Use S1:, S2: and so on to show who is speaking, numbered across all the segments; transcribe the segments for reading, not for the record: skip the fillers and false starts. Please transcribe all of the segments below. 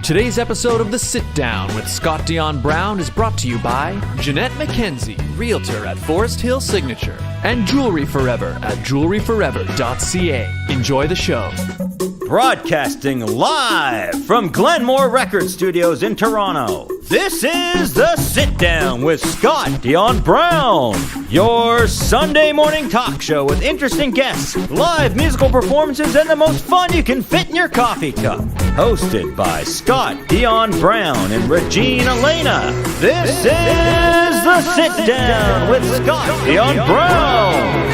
S1: Today's episode of The Sit Down with Scott Dion Brown is brought to you by Jeanette McKenzie, Realtor at Forest Hill Signature, and Jewelry Forever at jewelryforever.ca. Enjoy the show.
S2: Broadcasting live from Glenmore Record Studios in Toronto, this is The Sit Down with Scott Dion Brown, your Sunday morning talk show with interesting guests, live musical performances, and the most fun you can fit in your coffee cup. Hosted by Scott Dion Brown and Regine Alaina, this is The Sit Down with Scott Dion Brown.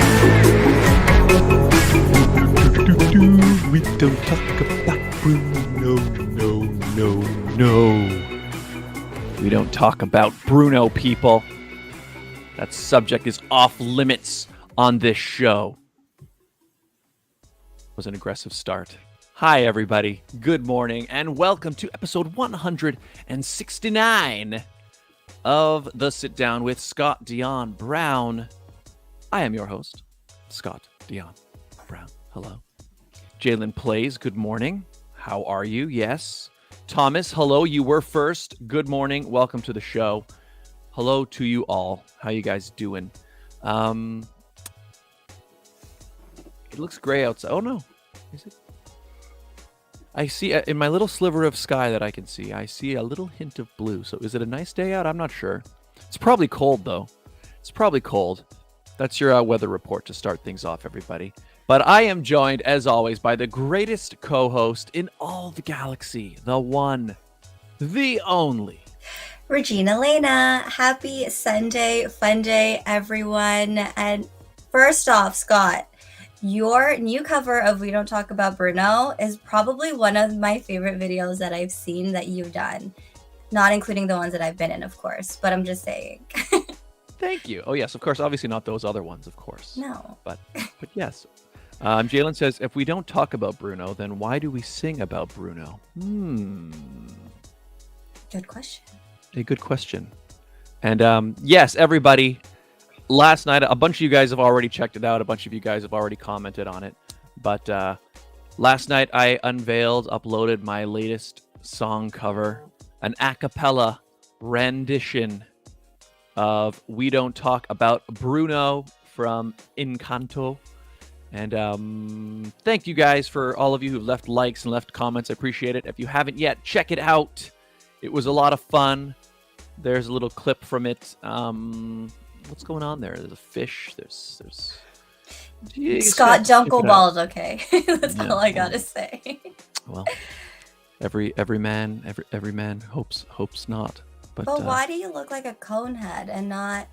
S1: We don't talk about Bruno, no. We don't talk about Bruno, people. That subject is off limits on this show. It was an aggressive start. Hi, everybody. Good morning, and welcome to episode 169 of The Sit Down with Scott Dion Brown. I am your host, Scott Dion Brown. Hello. Jalen Plays, good morning. How are you? Yes. Thomas, hello. You were first. Good morning. Welcome to the show. Hello to you all. How you guys doing? It looks gray outside. Oh, no. Is it? I see in my little sliver of sky that I can see, I see a little hint of blue. So is it a nice day out? I'm not sure. It's probably cold, though. It's probably cold. That's your weather report to start things off, everybody. But I am joined, as always, by the greatest co-host in all the galaxy, the one, the only,
S3: Regine Alaina. Happy Sunday, fun day, everyone. And first off, Scott, your new cover of We Don't Talk About Bruno is probably one of my favorite videos that I've seen that you've done. Not including the ones that I've been in, of course, but I'm just saying.
S1: Thank you. Oh, yes, of course. Obviously not those other ones, of course.
S3: No.
S1: But yes. Jalen says, if we don't talk about Bruno, then why do we sing about Bruno?
S3: Good question.
S1: A good question. And yes, everybody, last night, a bunch of you guys have already checked it out. A bunch of you guys have already commented on it. But last night, I uploaded my latest song cover, an a cappella rendition of We Don't Talk About Bruno from Encanto. And thank you guys for all of you who've left likes and left comments. I appreciate it. If you haven't yet, check it out. It was a lot of fun. There's a little clip from it. What's going on there? There's a fish. There's Jeez,
S3: Scott, don't go bald, okay? That's all I gotta say.
S1: Well, every man hopes not. But
S3: why do you look like a cone head and not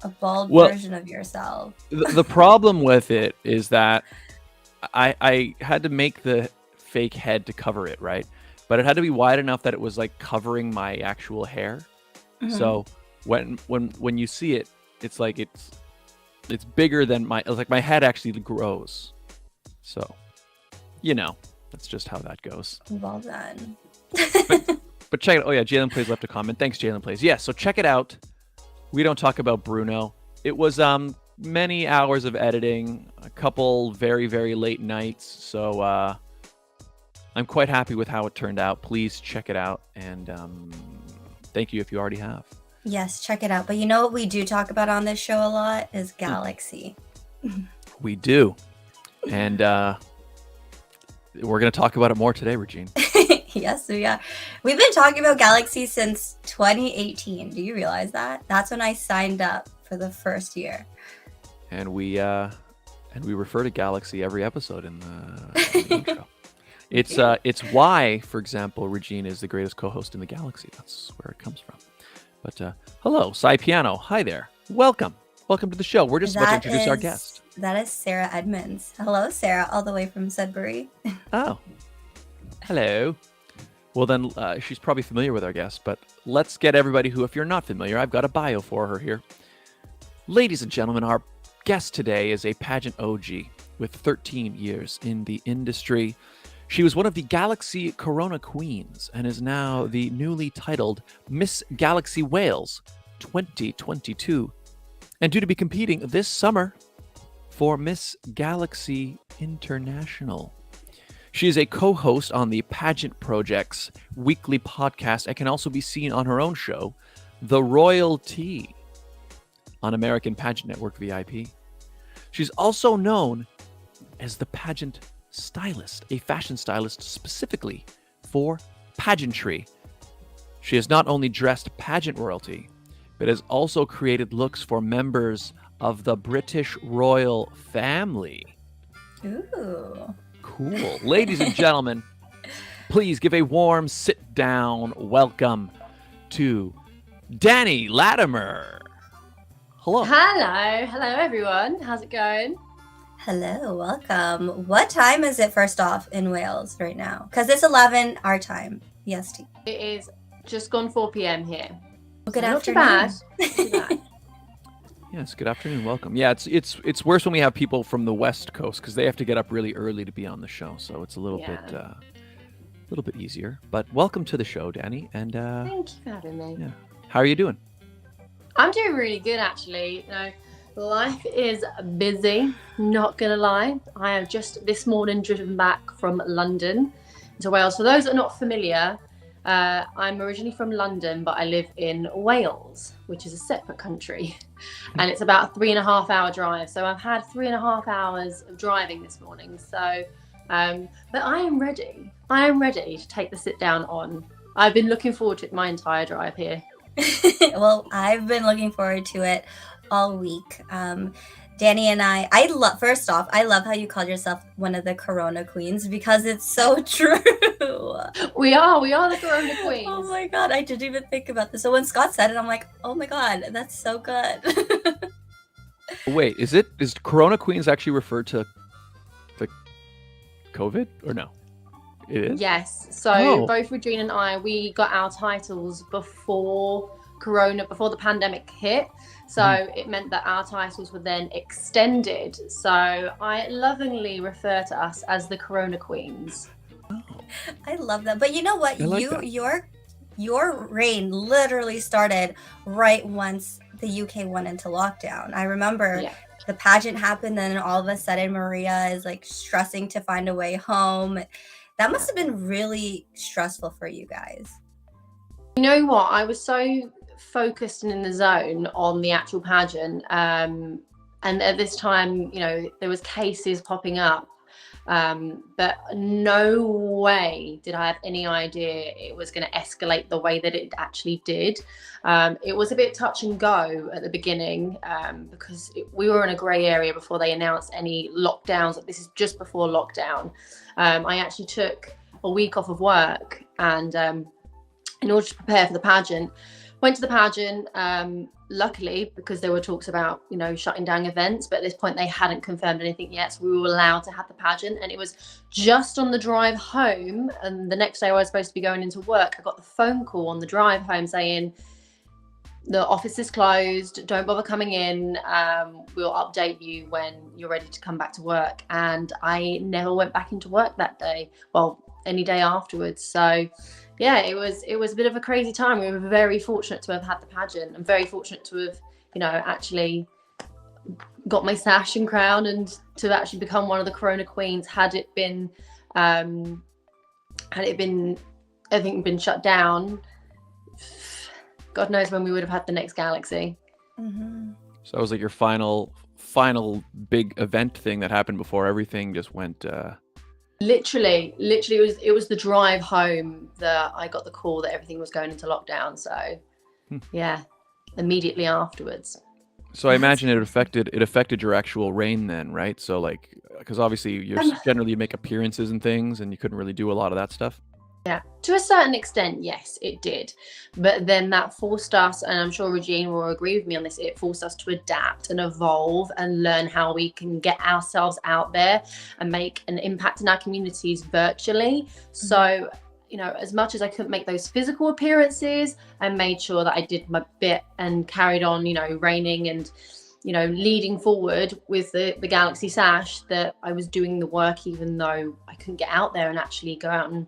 S3: a bald version of yourself?
S1: The problem with it is that I had to make the fake head to cover it, right? But it had to be wide enough that it was like covering my actual hair. Mm-hmm. So when you see it, it's like it's bigger than my head actually grows. So, that's just how that goes.
S3: Well done.
S1: But check it out. Oh yeah, Jalen Plays left a comment. Thanks, Jalen Plays. Yeah, so check it out. We Don't Talk About Bruno. It was many hours of editing, a couple very, very late nights. So I'm quite happy with how it turned out. Please check it out. And thank you if you already have.
S3: Yes, check it out. But you know what we do talk about on this show a lot is Galaxy.
S1: We do. And we're going to talk about it more today, Regine.
S3: Yes, we are. We've been talking about Galaxy since 2018. Do you realize that? That's when I signed up for the first year.
S1: And we refer to Galaxy every episode in the intro. It's why, for example, Regine is the greatest co-host in the galaxy. That's where it comes from. But hello, Cy Piano. Hi there. Welcome to the show. We're just about to introduce our guest.
S3: That is Sarah Edmonds. Hello, Sarah, all the way from Sudbury.
S1: Oh, hello. Well, then she's probably familiar with our guest, but let's get everybody who, if you're not familiar, I've got a bio for her here. Ladies and gentlemen, our guest today is a pageant OG with 13 years in the industry. She was one of the Galaxy Corona Queens and is now the newly titled Miss Galaxy Wales 2022, and due to be competing this summer for Miss Galaxy International. She is a co-host on the Pageant Project's weekly podcast and can also be seen on her own show, The Royalty, on American Pageant Network VIP. She's also known as the pageant stylist, a fashion stylist specifically for pageantry. She has not only dressed pageant royalty, but has also created looks for members of the British royal family.
S3: Ooh.
S1: Cool. Ladies and gentlemen, please give a warm sit-down welcome to Dani Latimer. Hello.
S4: Hello everyone. How's it going?
S3: Hello, welcome. What time is it first off in Wales right now? Because it's 11 our time, EST.
S4: It is just gone 4 p.m. here.
S3: Well, good
S4: So
S3: afternoon.
S4: Not too bad.
S1: Yes, good afternoon. Welcome. Yeah, it's worse when we have people from the West Coast because they have to get up really early to be on the show, so it's a little bit easier. But welcome to the show, Dani. And
S4: Thank you for having me.
S1: yeah, how are you doing?
S4: I'm doing really good actually. Life is busy, not gonna lie. I have just this morning driven back from London to Wales. For those that are not familiar, I'm originally from London, but I live in Wales, which is a separate country, and it's about a 3.5-hour drive. So I've had 3.5 hours of driving this morning. So, but I am ready. I am ready to take the sit down on. I've been looking forward to it my entire drive here.
S3: Well, I've been looking forward to it all week. Dani and I first off, I love how you called yourself one of the Corona Queens because it's so true.
S4: We are the Corona Queens.
S3: Oh my God, I didn't even think about this. So when Scott said it, I'm like, oh my God, that's so good.
S1: Wait, is Corona Queens actually referred to the COVID or no? It is?
S4: Yes. So both Regine and I, we got our titles before the pandemic hit. So it meant that our titles were then extended. So I lovingly refer to us as the Corona Queens.
S3: I love that. But you know what?
S1: I like that.
S3: Your reign literally started right once the UK went into lockdown. I remember the pageant happened, and then all of a sudden Maria is like stressing to find a way home. That must have been really stressful for you guys.
S4: You know what? I was so focused and in the zone on the actual pageant. And at this time, there was cases popping up. But no way did I have any idea it was going to escalate the way that it actually did. It was a bit touch and go at the beginning because we were in a grey area before they announced any lockdowns. This is just before lockdown. I actually took a week off of work and in order to prepare for the pageant, went to the pageant. Luckily, because there were talks about, shutting down events, but at this point they hadn't confirmed anything yet. So we were allowed to have the pageant, and it was just on the drive home. And the next day I was supposed to be going into work. I got the phone call on the drive home saying, the office is closed, don't bother coming in. We'll update you when you're ready to come back to work. And I never went back into work that day. Well, any day afterwards. So yeah, it was a bit of a crazy time. We were very fortunate to have had the pageant. I'm very fortunate to have, actually got my sash and crown and to actually become one of the Corona Queens. Had everything been shut down, God knows when we would have had the next Galaxy.
S3: Mm-hmm.
S1: So that was like your final big event thing that happened before everything just went.
S4: Literally, it was the drive home that I got the call that everything was going into lockdown. So, yeah, immediately afterwards.
S1: So I imagine it affected your actual reign then, right? So like, because obviously you generally make appearances and things, and you couldn't really do a lot of that stuff.
S4: Yeah, to a certain extent, yes, it did. But then that forced us, and I'm sure Regine will agree with me on this, it forced us to adapt and evolve and learn how we can get ourselves out there and make an impact in our communities virtually. So, as much as I couldn't make those physical appearances, I made sure that I did my bit and carried on, reigning and, leading forward with the Galaxy Sash, that I was doing the work even though I couldn't get out there and actually go out and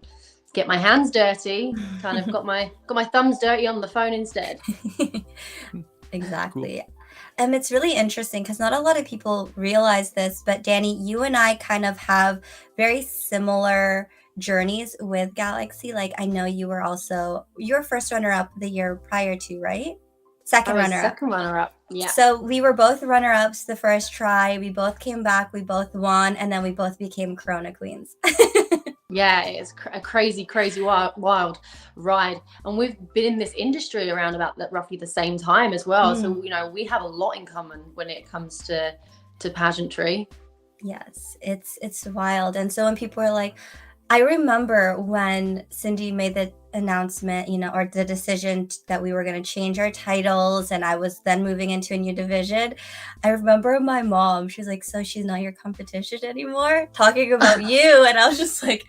S4: get my hands dirty. Kind of got my thumbs dirty on the phone instead.
S3: Exactly.
S1: Cool.
S3: It's really interesting because not a lot of people realize this, but Dani, you and I kind of have very similar journeys with Galaxy. Like, I know you were first runner-up the year prior to, right? Second runner-up.
S4: Second runner-up, yeah.
S3: So we were both runner-ups the first try. We both came back. We both won, and then we both became Corona Queens.
S4: Yeah, it's a crazy wild ride, and we've been in this industry around about roughly the same time as well. So we have a lot in common when it comes to pageantry.
S3: Yes, it's wild. And so when people are like, I remember when Cindy made the announcement, or the decision that we were going to change our titles, and I was then moving into a new division. I remember my mom, she's like, so she's not your competition anymore, talking about you. And I was just like,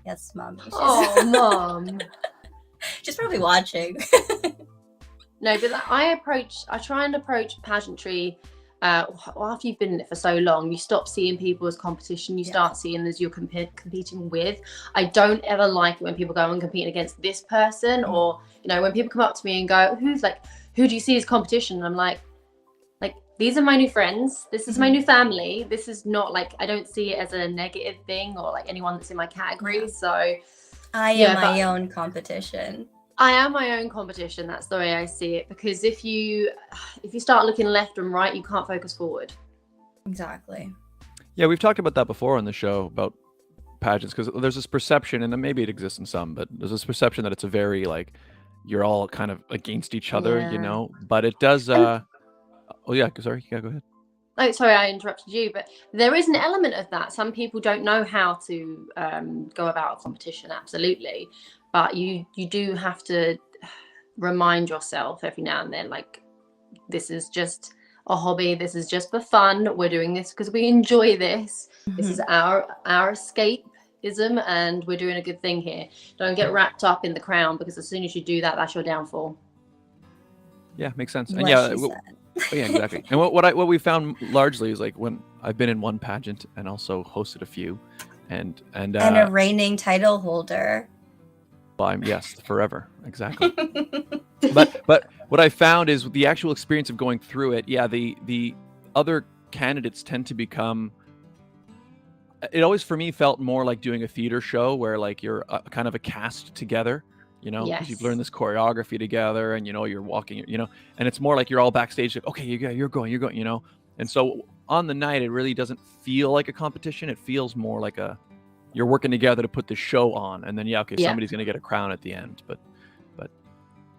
S3: yes, Mom.
S4: Oh, Mom.
S3: She's probably watching.
S4: No, but I try and approach pageantry. After you've been in it for so long, you stop seeing people as competition. You start seeing as you're competing with. I don't ever like it when people go, I'm competing against this person, or when people come up to me and go, who do you see as competition? And I'm like these are my new friends. This is my new family. This is not I don't see it as a negative thing or anyone that's in my category. So
S3: I am my own competition.
S4: I am my own competition. That's the way I see it. Because if you start looking left and right, you can't focus forward.
S3: Exactly.
S1: Yeah, we've talked about that before on the show about pageants, because there's this perception, and maybe it exists in some, but there's this perception that it's a very you're all kind of against each other, But it does. Oh yeah, sorry. Yeah, go ahead.
S4: Oh, sorry, I interrupted you, but there is an element of that. Some people don't know how to go about a competition, absolutely. But you do have to remind yourself every now and then, this is just a hobby. This is just for fun. We're doing this because we enjoy this. This is our escapism, and we're doing a good thing here. Don't get wrapped up in the crown, because as soon as you do that, that's your downfall.
S1: Yeah, makes sense. And yeah, exactly. And what we found largely is when I've been in one pageant and also hosted a few, and
S3: a reigning title holder.
S1: Yes, forever, exactly. but what I found is the actual experience of going through it. Yeah, the other candidates tend to become. It always for me felt more like doing a theater show where you're kind of a cast together. Because you've learned this choreography together, and you're walking, and it's more like you're all backstage. Okay, you're going, And so on the night, it really doesn't feel like a competition. It feels more like you're working together to put the show on, and then somebody's gonna get a crown at the end. But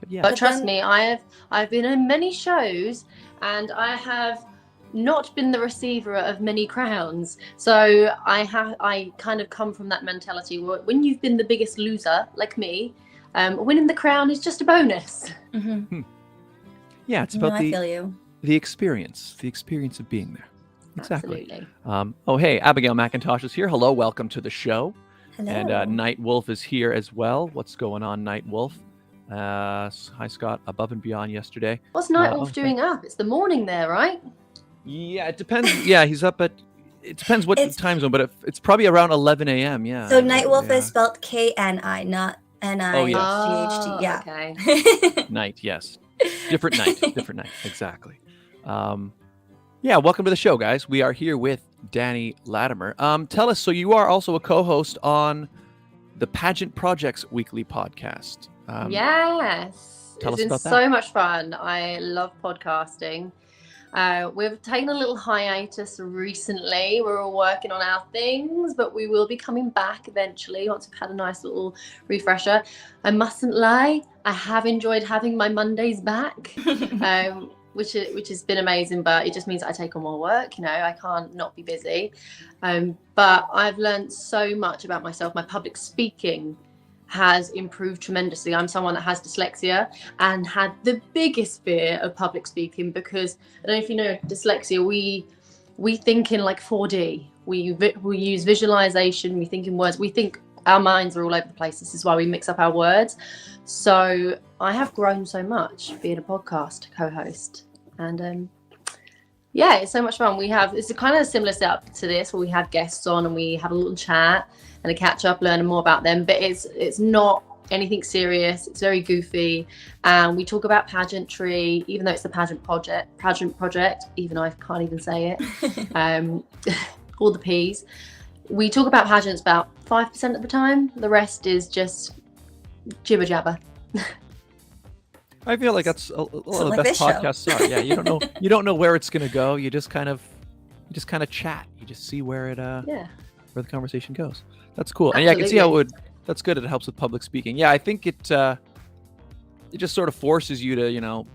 S1: yeah.
S4: But trust me, I've been in many shows, and I have not been the receiver of many crowns. So I kind of come from that mentality where when you've been the biggest loser, like me. Winning the crown is just a bonus.
S3: Mm-hmm.
S1: Yeah, it's about
S3: I feel you.
S1: the experience of being there. Exactly.
S4: Absolutely.
S1: Hey, Abigail McIntosh is here. Hello, welcome to the show.
S3: Hello.
S1: And Night Wolf is here as well. What's going on, Night Wolf? Hi, Scott. Above and beyond yesterday.
S4: What's Night Wolf doing up? It's the morning there, right?
S1: Yeah, it depends. Yeah, he's up at. It depends what time zone, but it's probably around 11 a.m. Yeah.
S3: So Night Wolf is spelled KNI, not NI.
S1: Oh, yes.
S3: GHT. Yeah.
S4: Okay.
S1: Night, yes. Different night. Exactly. Yeah, welcome to the show, guys. We are here with Dani Latimer. Tell us, so you are also a co-host on the Pageant Project's weekly podcast.
S4: Yes.
S1: Tell us about that.
S4: It's been so much fun. I love podcasting. We've taken a little hiatus recently. We're all working on our things, but we will be coming back eventually once we've had a nice little refresher. I mustn't lie, I have enjoyed having my Mondays back, which has been amazing, but it just means that I take on more work. I can't not be busy. But I've learned so much about myself. My public speaking has improved tremendously. I'm someone that has dyslexia and had the biggest fear of public speaking, because I don't know if you know dyslexia, we think in 4D. We use visualization, we think in words, we think our minds are all over the place. This is why we mix up our words. So I have grown so much being a podcast co-host, and yeah, it's so much fun. It's a kind of similar setup to this, where we have guests on and we have a little chat and a catch up, learning more about them. But it's not anything serious. It's very goofy, and we talk about pageantry, even though it's the Pageant Project. Even I can't even say it. All the P's. We talk about pageants about 5% of the time. The rest is just jibber jabber.
S1: I feel like that's one of the
S3: like
S1: best
S3: this show.
S1: podcasts are. Yeah, you don't know where it's gonna go. You just kind of chat. You just see where where the conversation goes. That's cool. And yeah, I can see how that's good. It helps with public speaking. Yeah, I think it just sort of forces you to,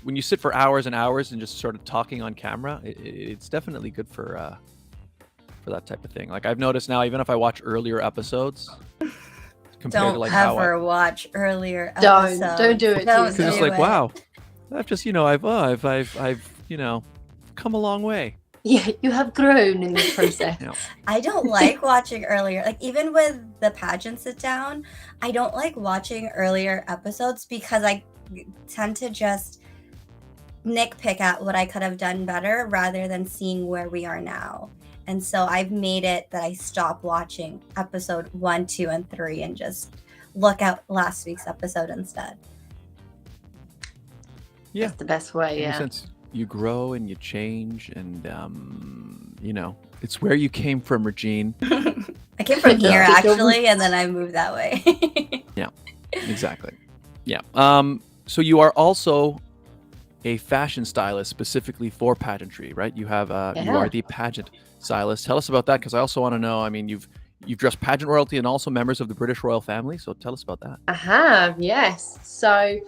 S1: when you sit for hours and hours and just sort of talking on camera, it's definitely good for that type of thing. Like I've noticed now, even if I watch earlier episodes, compared to like
S3: don't ever watch earlier episodes.
S4: Don't do it.
S1: Because it's like, wow, I've just I've come a long way.
S4: Yeah, you have grown in this process.
S3: I don't like watching earlier, like even with the pageant sit down, I don't like watching earlier episodes because I tend to just nitpick at what I could have done better rather than seeing where we are now. And so I've made it that I stop watching episode 1, 2, and 3 and just look at last week's episode instead.
S4: Yeah, that's the best way. Yeah.
S1: Since you grow and you change, and it's where you came from, Regine.
S3: I came from here actually, and then I moved that way.
S1: Yeah, exactly. Yeah. So you are also a fashion stylist specifically for pageantry, right? You have you are the pageant stylist. Tell us about that, because I also want to know. I mean, you've dressed pageant royalty and also members of the British royal family. So tell us about that.
S4: I have, yes. So,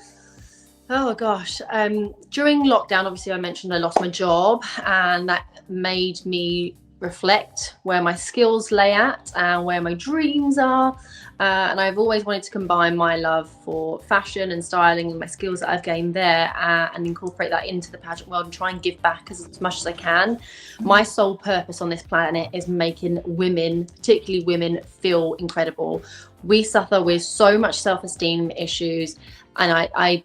S4: oh gosh, during lockdown, obviously, I mentioned I lost my job, and that made me reflect where my skills lay at and where my dreams are. And I've always wanted to combine my love for fashion and styling and my skills that I've gained there and incorporate that into the pageant world and try and give back as much as I can. My sole purpose on this planet is making women, particularly women, feel incredible. We suffer with so much self-esteem issues, and I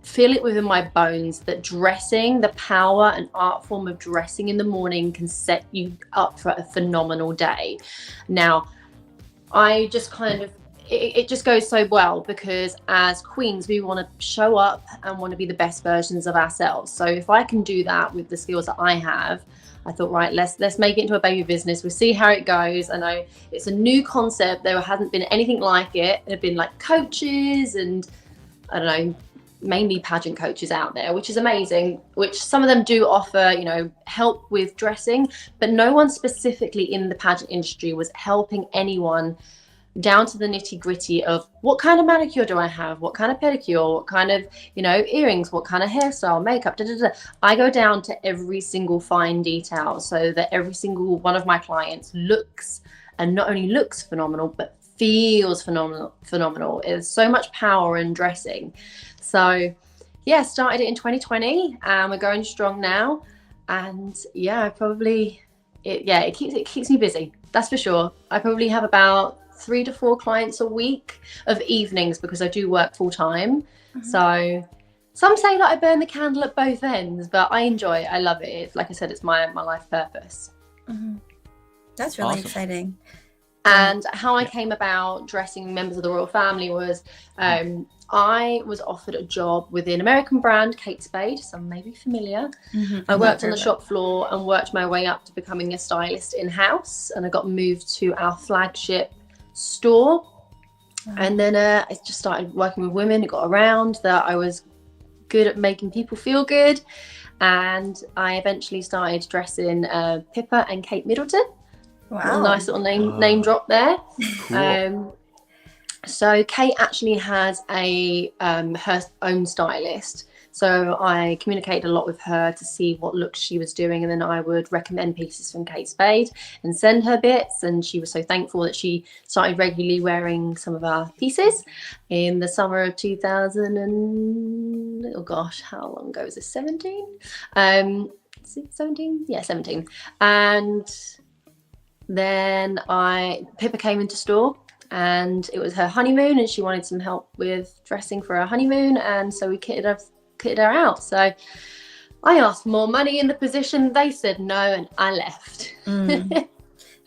S4: feel it within my bones that dressing, the power and art form of dressing in the morning, can set you up for a phenomenal day. Now, I just it just goes so well, because as queens, we want to show up and want to be the best versions of ourselves. So if I can do that with the skills that I have, I thought, right, let's make it into a baby business. We'll see how it goes. I know it's a new concept. There hasn't been anything like it. There have been like coaches and I don't know, mainly pageant coaches out there, which is amazing, which some of them do offer, help with dressing, but no one specifically in the pageant industry was helping anyone down to the nitty gritty of what kind of manicure do I have, what kind of pedicure, what kind of, earrings, what kind of hairstyle, makeup, I go down to every single fine detail so that every single one of my clients looks, and not only looks phenomenal, but feels phenomenal. There's so much power in dressing. So yeah, started it in 2020 and we're going strong now. And yeah, it keeps me busy. That's for sure. I probably have about 3 to 4 clients a week of evenings because I do work full time. Mm-hmm. So some say that I burn the candle at both ends, but I enjoy it. I love it. It's, like I said, it's my life purpose.
S3: Mm-hmm. That's really
S1: awesome.
S3: Exciting.
S4: And how I came about dressing members of the royal family was I was offered a job with an American brand, Kate Spade, some may be familiar. Mm-hmm. I worked on the shop floor and worked my way up to becoming a stylist in-house, and I got moved to our flagship store. Mm-hmm. And then I just started working with women who got around, that I was good at making people feel good. And I eventually started dressing Pippa and Kate Middleton. Wow. A nice little name drop there. Cool. So Kate actually has her own stylist. So I communicated a lot with her to see what looks she was doing, and then I would recommend pieces from Kate Spade and send her bits. And she was so thankful that she started regularly wearing some of our pieces in the summer of 2000 and oh gosh, how long ago was this? 17? 17? Yeah, 17. And then Pippa came into store, and it was her honeymoon, and she wanted some help with dressing for her honeymoon, and so we kitted her out. So I asked for more money in the position. They said no, and I left.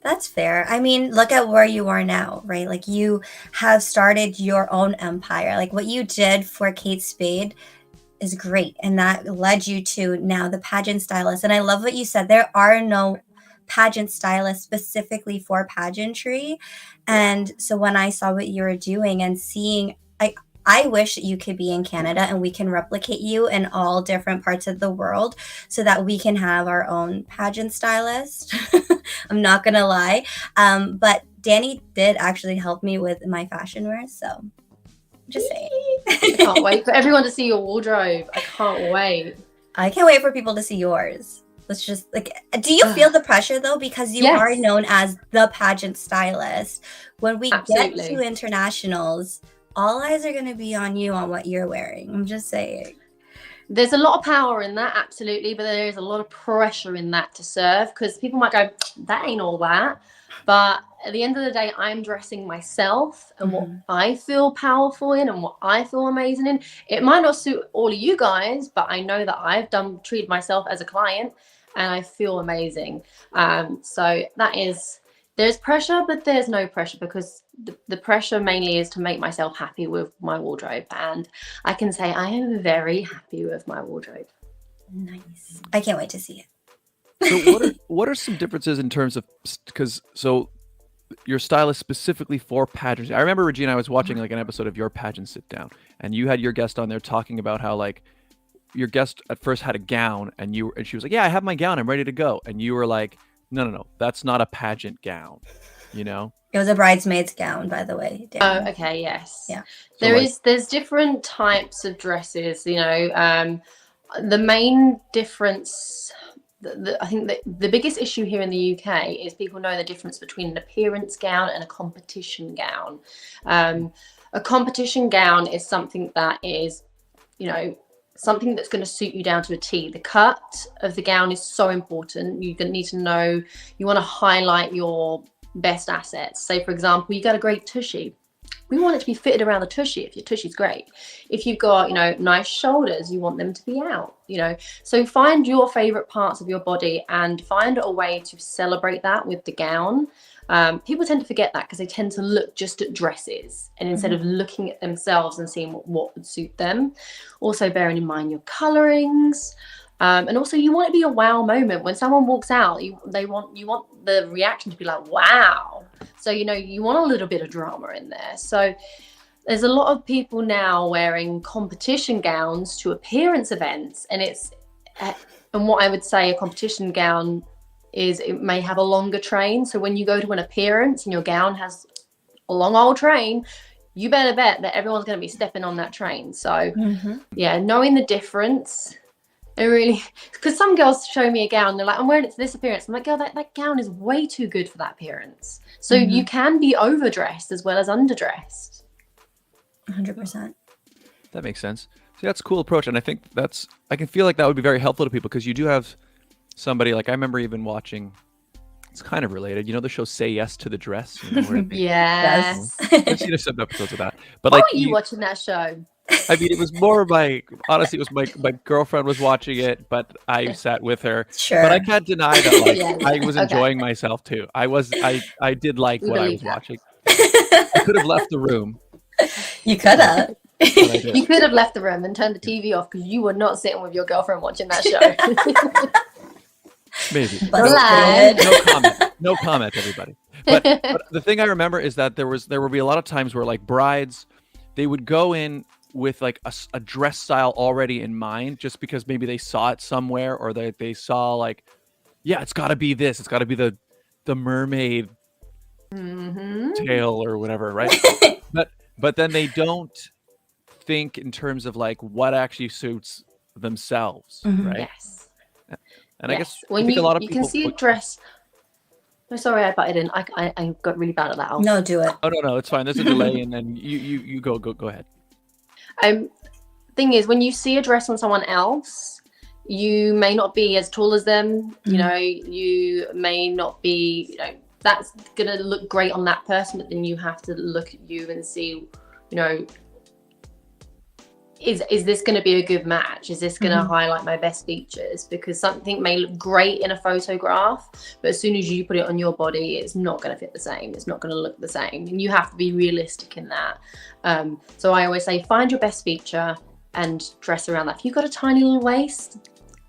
S3: That's fair. I mean, look at where you are now, right? Like you have started your own empire. Like what you did for Kate Spade is great. And that led you to now the pageant stylist. And I love what you said. There are no pageant stylists specifically for pageantry. And so when I saw what you were doing and seeing, I wish that you could be in Canada and we can replicate you in all different parts of the world so that we can have our own pageant stylist. I'm not going to lie. But Dani did actually help me with my fashion wear. So just saying.
S4: I can't wait for everyone to see your wardrobe. I can't wait.
S3: I can't wait for people to see yours. Let's just do you feel the pressure though? Because you
S4: Yes.
S3: are known as the pageant stylist. When we
S4: Absolutely.
S3: get to internationals, all eyes are going to be on you on what you're wearing. I'm just saying.
S4: There's a lot of power in that, absolutely, but there is a lot of pressure in that to serve, because people might go, that ain't all that. But at the end of the day, I'm dressing myself and what I feel powerful in and what I feel amazing in. It might not suit all of you guys, but I know that I've treated myself as a client and I feel amazing. So that is, there's pressure, but there's no pressure, because the pressure mainly is to make myself happy with my wardrobe. And I can say I am very happy with my wardrobe.
S3: Nice. I can't wait to see it.
S1: So what are some differences in terms of, because so your stylist specifically for pageants? I remember, Regine, I was watching like an episode of your pageant sit down, and you had your guest on there talking about how like your guest at first had a gown and she was like, yeah, I have my gown, I'm ready to go. And you were like, no, that's not a pageant gown, you know?
S3: It was a bridesmaid's gown, by the way.
S4: Oh, okay, yes.
S3: Yeah.
S4: There's different types of dresses, you know. The main difference, I think the biggest issue here in the UK is people know the difference between an appearance gown and a competition gown. A competition gown is something that is, you know, something that's going to suit you down to a T. The cut of the gown is so important. You're going to need to know, you want to highlight your best assets. Say, for example, you got a great tushy. We want it to be fitted around the tushy if your tushy's great. If you've got, you know, nice shoulders, you want them to be out, you know. So find your favorite parts of your body and find a way to celebrate that with the gown. People tend to forget that because they tend to look just at dresses and instead of looking at themselves and seeing what would suit them. Also bearing in mind your colorings. And also you want it to be a wow moment. When someone walks out, you want the reaction to be like, wow. So, you know, you want a little bit of drama in there. So there's a lot of people now wearing competition gowns to appearance events. And and what I would say a competition gown is, it may have a longer train. So when you go to an appearance and your gown has a long old train, you better bet that everyone's going to be stepping on that train. So yeah, knowing the difference. It really, because some girls show me a gown, they're like, I'm wearing it to this appearance. I'm like, girl, that gown is way too good for that appearance. So you can be overdressed as well as underdressed.
S3: 100%.
S1: That makes sense. See, that's a cool approach. And I think I can feel like that would be very helpful to people, because you do have somebody, like I remember even watching, it's kind of related, you know, the show Say Yes to the Dress. You know, where
S4: Yes.
S1: I've seen some episodes of that. But
S4: Why
S1: like,
S4: are you watching that show?
S1: I mean, it was more honestly, it was my girlfriend was watching it, but I sat with her.
S3: Sure.
S1: But I can't deny that like
S4: Yeah.
S1: I was enjoying myself too. I did like
S4: We
S1: what I
S4: believe
S1: was
S4: that.
S1: watching. I could have left the room,
S3: You could have.
S1: but I did.
S4: You could have left the room and turned the TV off, because you were not sitting with your girlfriend watching that show.
S1: Maybe.
S3: But
S4: Relax.
S3: it's good.
S1: No comment, everybody. But the thing I remember is that there would be a lot of times where like brides, they would go in with like a dress style already in mind, just because maybe they saw it somewhere, or they saw like, yeah, it's got to be this, it's got to be the mermaid tail or whatever, right? but then they don't think in terms of like what actually suits themselves, right?
S4: Yes.
S1: And I guess
S4: when
S1: I think a lot of
S4: you
S1: people
S4: can see a dress. I'm sorry, I butted in. I got really bad at that.
S3: No, do it.
S1: Oh no, it's fine. There's a delay, and then you go ahead.
S4: Thing is, when you see a dress on someone else, you may not be as tall as them. You know, you may not be, you know, that's gonna look great on that person, but then you have to look at you and see, you know, is this going to be a good match? Is this going to highlight my best features? Because something may look great in a photograph, but as soon as you put it on your body, it's not going to fit the same. It's not going to look the same. And you have to be realistic in that. So I always say, find your best feature and dress around that. If you've got a tiny little waist,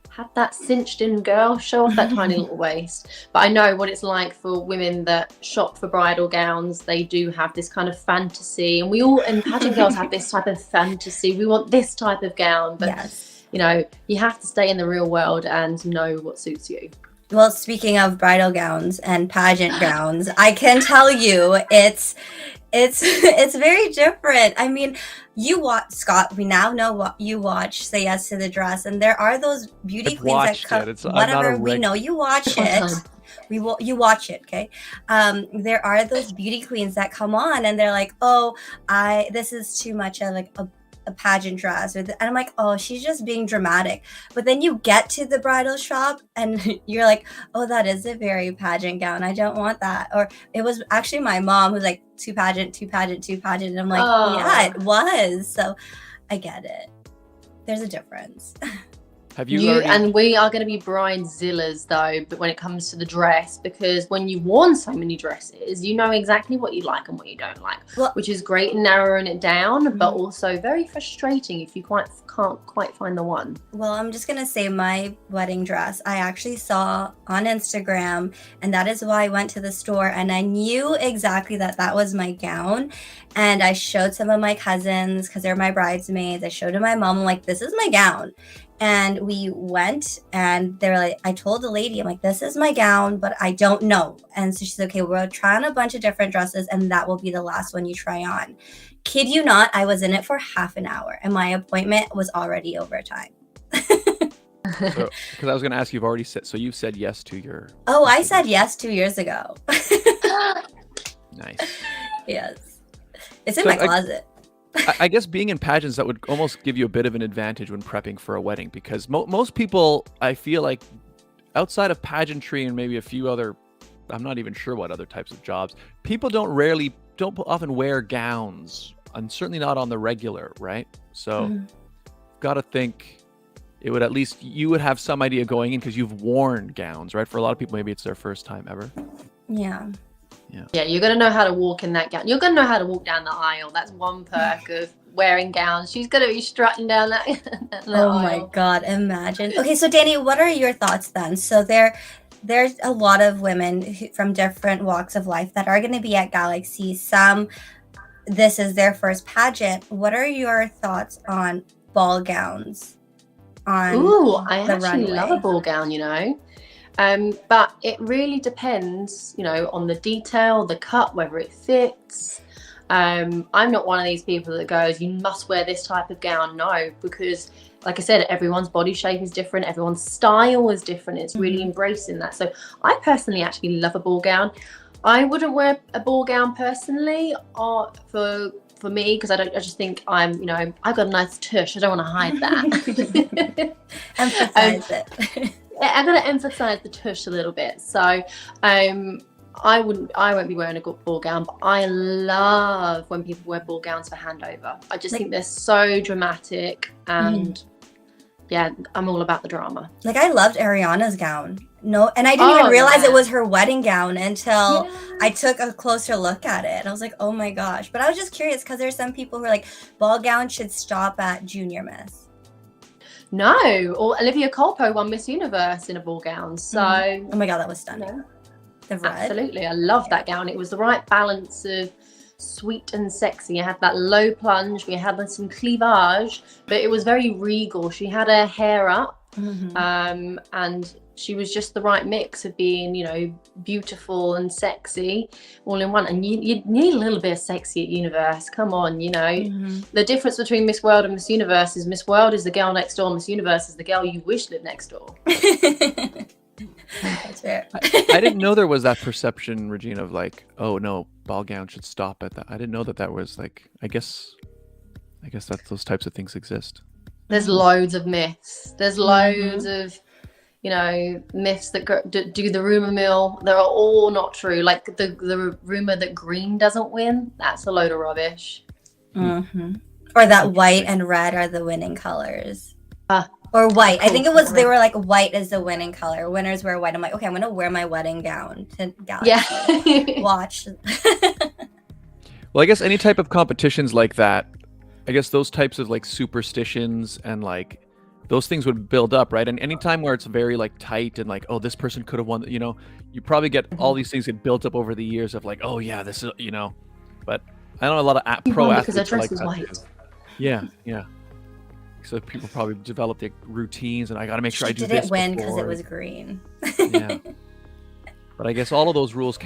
S4: have that cinched in, girl. Show off that tiny little waist. But I know what it's like for women that shop for bridal gowns. They do have this kind of fantasy, and we all, and pageant girls have this type of fantasy. We want this type of gown, but you know, you have to stay in the real world and know what suits you.
S3: Well, speaking of bridal gowns and pageant gowns, I can tell you it's very different. I mean, you watch, Scott, we now know what you watch Say Yes to the Dress, and there are those beauty queens that come, whatever, we know you watch it. You watch it, okay? There are those beauty queens that come on and they're like, oh, this is too much of like a pageant dress, and I'm like, oh, she's just being dramatic. But then you get to the bridal shop and you're like, oh, that is a very pageant gown. I don't want that. Or it was actually my mom who's like, too pageant, too pageant, too pageant. And I'm like, yeah, it was. So I get it. There's a difference.
S1: Have you already...
S4: And we are going to be bridezillas though, but when it comes to the dress, because when you've worn so many dresses, you know exactly what you like and what you don't like, which is great in narrowing it down, but also very frustrating if you can't quite find the one.
S3: Well, I'm just going to say my wedding dress, I actually saw on Instagram, and that is why I went to the store, and I knew exactly that was my gown. And I showed some of my cousins because they're my bridesmaids. I showed to my mom, I'm like, this is my gown. And we went and they're like, I told the lady, I'm like, this is my gown, but I don't know. And so she's okay, we're trying a bunch of different dresses and that will be the last one you try on. Kid you not, I was in it for half an hour and my appointment was already over time.
S1: Because I was going to ask, you've already said, so you've said yes to your...
S3: Oh, I said yes 2 years ago.
S1: Nice.
S3: Yes. It's in my closet.
S1: I guess being in pageants, that would almost give you a bit of an advantage when prepping for a wedding, because most people, I feel like, outside of pageantry and maybe a few other, I'm not even sure what other types of jobs, people don't often wear gowns, and certainly not on the regular, right? So, got to think it would, at least you would have some idea going in because you've worn gowns, right? For a lot of people, maybe it's their first time ever.
S3: Yeah.
S4: Yeah, you're going to know how to walk in that gown. You're going to know how to walk down the aisle. That's one perk of wearing gowns. She's going to be strutting down that
S3: oh
S4: aisle.
S3: My God, imagine. Okay, so Dani, what are your thoughts then? So there's a lot of women from different walks of life that are going to be at Galaxy. Some, this is their first pageant. What are your thoughts on ball gowns?
S4: I actually love a ball gown, you know. But it really depends, you know, on the detail, the cut, whether it fits. I'm not one of these people that goes, you must wear this type of gown. No, because like I said, everyone's body shape is different. Everyone's style is different. It's really embracing that. So I personally actually love a ball gown. I wouldn't wear a ball gown personally or for me, because I just think I've got a nice tush. I don't want to hide that.
S3: Emphasize it.
S4: I got to emphasize the tush a little bit. So I won't be wearing a ball gown, but I love when people wear ball gowns for handover. I just think they're so dramatic, and yeah, I'm all about the drama.
S3: Like, I loved Ariana's gown. No, and I didn't even realize it was her wedding gown until I took a closer look at it. I was like, oh my gosh. But I was just curious because there's some people who are like, ball gowns should stop at Junior Miss.
S4: No, or Olivia Colpo won Miss Universe in a ball gown. So,
S3: oh my God, that was stunning. The red.
S4: Absolutely, I love that gown. It was the right balance of sweet and sexy. I had that low plunge. We had some cleavage, but it was very regal. She had her hair up, and she was just the right mix of being, you know, beautiful and sexy all in one. And you need a little bit of sexy at Universe. Come on, you know. The difference between Miss World and Miss Universe is Miss World is the girl next door. Miss Universe is the girl you wish lived next door.
S3: That's fair.
S1: I didn't know there was that perception, Regine, of like, oh no, ball gown should stop at that. I didn't know that was like, I guess that those types of things exist.
S4: There's loads of myths. There's loads of, you know, myths that do the rumor mill. They're all not true. Like the rumor that green doesn't win, that's a load of rubbish.
S3: Or that white and red are the winning colors. Or white. I
S4: cool.
S3: think it was, they were like, white is the winning color. Winners wear white. I'm like, okay, I'm going to wear my wedding gown to Galaxy.
S4: Yeah.
S3: Watch.
S1: Well, I guess any type of competitions like that, I guess those types of like superstitions and like those things would build up, right? And anytime where it's very like tight and like, oh, this person could have won, you know, you probably get all these things get built up over the years of like, oh yeah, this is, you know, but I know a lot of pro athletes
S4: because their dress
S1: like
S4: is
S1: that
S4: white.
S1: too. Yeah. So people probably develop their routines, and I got to make sure I do this.
S3: Didn't win because
S1: before.
S3: it was green.
S1: Yeah. But I guess all of those rules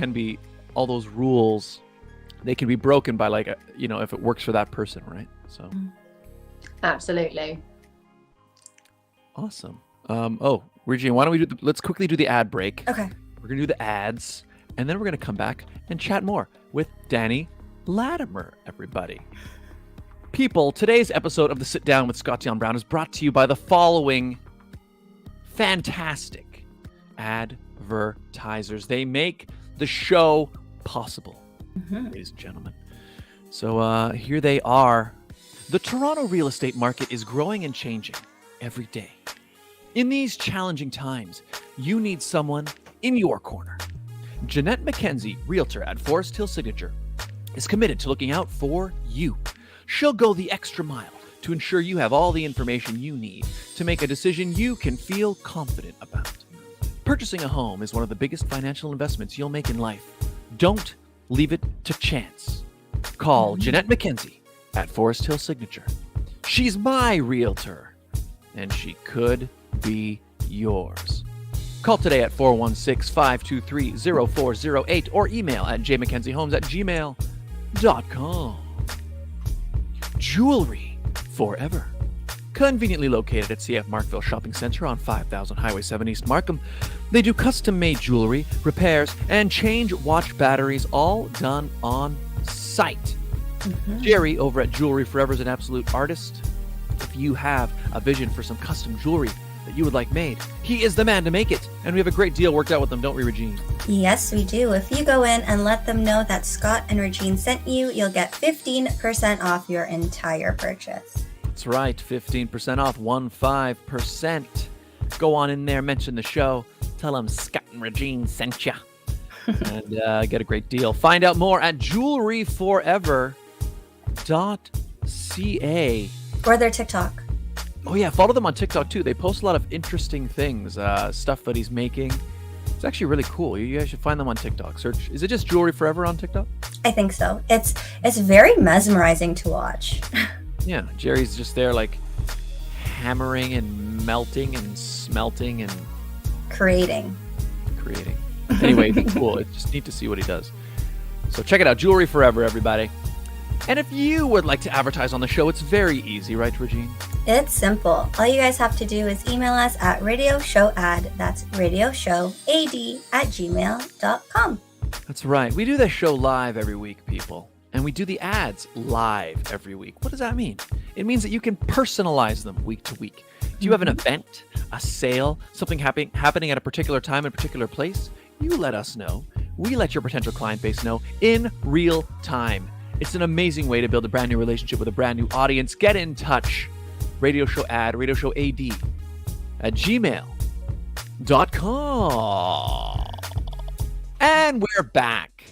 S1: they can be broken by like, you know, if it works for that person, right? So.
S4: Absolutely.
S1: Awesome. Oh, Regine, why don't we let's quickly do the ad break.
S3: Okay.
S1: We're going to do the ads, and then we're going to come back and chat more with Dani Latimer, everybody. People, today's episode of the Sit Down with Scott Dion Brown is brought to you by the following fantastic advertisers. They make the show possible, ladies and gentlemen. So here they are. The Toronto real estate market is growing and changing every day. In these challenging times, you need someone in your corner. Jeanette McKenzie, Realtor at Forest Hill Signature, is committed to looking out for you. She'll go the extra mile to ensure you have all the information you need to make a decision you can feel confident about. Purchasing a home is one of the biggest financial investments you'll make in life. Don't leave it to chance. Call Jeanette McKenzie at Forest Hill Signature. She's my realtor, and she could be yours. Call today at 416-523-0408 or email at jmckenziehomes@gmail.com. Jewelry forever. Conveniently located at CF Markville Shopping Center on 5000 Highway 7 East Markham, they do custom-made jewelry, repairs, and change watch batteries, all done on site. Jerry over at Jewelry Forever is an absolute artist. If you have a vision for some custom jewelry that you would like made, he is the man to make it. And we have a great deal worked out with them, don't we, Regine?
S3: Yes, we do. If you go in and let them know that Scott and Regine sent you, you'll get 15% off your entire purchase.
S1: That's right, 15% off, 15%. Go on in there, mention the show, tell them Scott and Regine sent ya, and get a great deal. Find out more at jewelryforever.ca.
S3: Or their TikTok.
S1: Oh yeah, follow them on TikTok too. They post a lot of interesting things, stuff that he's making. It's actually really cool. You guys should find them on TikTok. Search, is it just Jewelry Forever on TikTok?
S3: I think so. It's very mesmerizing to watch.
S1: Yeah, Jerry's just there like hammering and melting and smelting and
S3: creating.
S1: Anyway, it's cool. It's just neat to see what he does. So check it out, Jewelry Forever, everybody. And if you would like to advertise on the show, it's very easy, right, Regine?
S3: It's simple. All you guys have to do is email us at radioshowad, that's radioshowad@gmail.com.
S1: That's right. We do this show live every week, people. And we do the ads live every week. What does that mean? It means that you can personalize them week to week. Do you have an event, a sale, something happening at a particular time in a particular place? You let us know. We let your potential client base know in real time. It's an amazing way to build a brand new relationship with a brand new audience. Get in touch. Radio Show Ad, Radio Show AD @gmail.com. And we're back.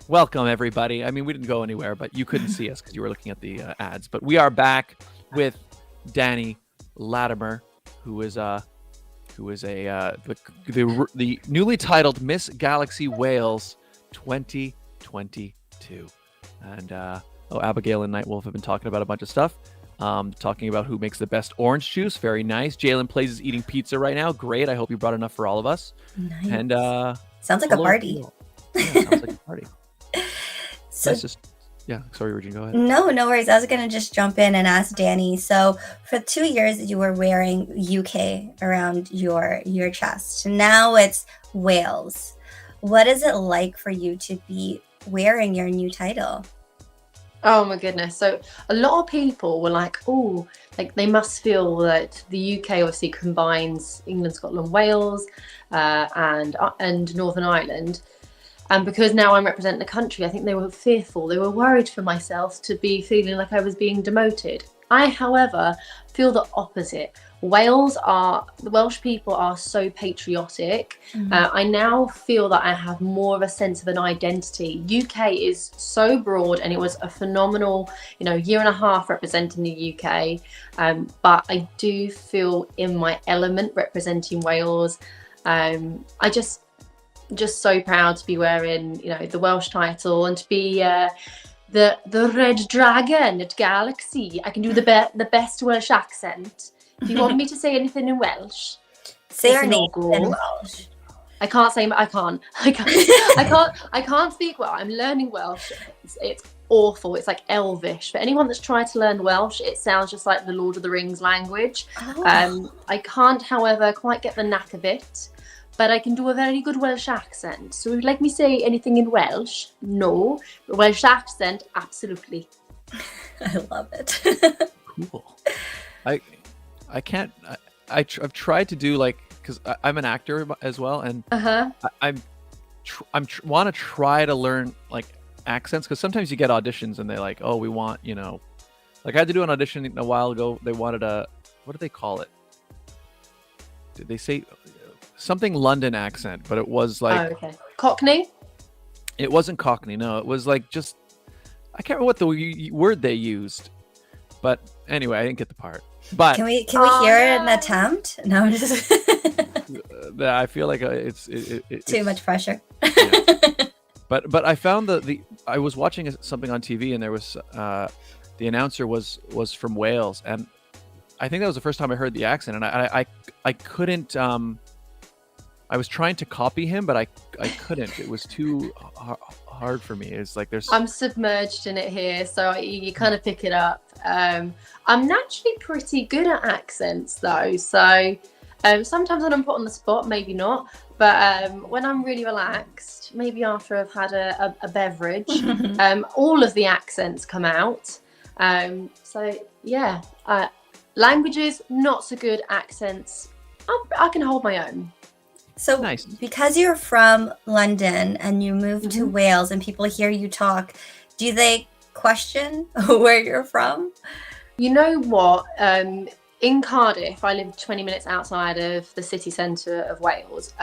S1: Welcome, everybody. I mean, we didn't go anywhere, but you couldn't see us because you were looking at the ads. But we are back with Dani Latimer, who is the newly titled Miss Galaxy Wales 2022. And Abigail and Nightwolf have been talking about a bunch of stuff. Talking about who makes the best orange juice. Very nice. Jalen Plays is eating pizza right now. Great. I hope you brought enough for all of us.
S3: Nice.
S1: And
S3: sounds like a party.
S1: Yeah, sounds like a party.
S3: So,
S1: sorry, Regine, go ahead.
S3: No worries. I was going to just jump in and ask Dani. So for 2 years, you were wearing UK around your chest. Now it's Wales. What is it like for you to be wearing your new title?
S4: Oh my goodness. So a lot of people were like, oh, like they must feel that the UK obviously combines England, Scotland, Wales, and Northern Ireland. And because now I'm representing the country, I think they were fearful. They were worried for myself to be feeling like I was being demoted. I, however, feel the opposite. The Welsh people are so patriotic. I now feel that I have more of a sense of an identity. UK is so broad, and it was a phenomenal, year and a half representing the UK. But I do feel in my element representing Wales. I just so proud to be wearing, the Welsh title and to be the red dragon at Galaxy. I can do the best Welsh accent. If you want me to say anything in Welsh,
S3: say our name in Welsh.
S4: I can't speak well. I'm learning Welsh. It's awful. It's like Elvish. For anyone that's tried to learn Welsh, it sounds just like the Lord of the Rings language. I can't, however, quite get the knack of it, but I can do a very good Welsh accent. So would you like me to say anything in Welsh? No. Welsh accent, absolutely.
S3: I love it.
S1: Cool. I can't. I've tried to do because I'm an actor as well, and I want to try to learn accents, because sometimes you get auditions and they're like, oh, we want I had to do an audition a while ago. They wanted what do they call it? Did they say something London accent? But it was
S4: Cockney.
S1: It wasn't Cockney. No, it was just I can't remember what the word they used. But anyway, I didn't get the part. But
S3: can we hear an attempt? No, I'm just.
S1: I feel like it's
S3: too much pressure.
S1: Yeah. But I found I was watching something on TV, and there was the announcer was from Wales, and I think that was the first time I heard the accent, and I couldn't. I was trying to copy him, but I couldn't. It was too hard for me. It's
S4: I'm submerged in it here, so you kind of pick it up. I'm naturally pretty good at accents, though, so sometimes when I'm put on the spot, maybe not, but when I'm really relaxed, maybe after I've had a beverage, all of the accents come out. So yeah, languages not so good, accents I can hold my own.
S3: So
S1: nice.
S3: Because you're from London and you moved to Wales and people hear you talk, do they question where you're from?
S4: You know what? In Cardiff, I live 20 minutes outside of the city centre of Wales.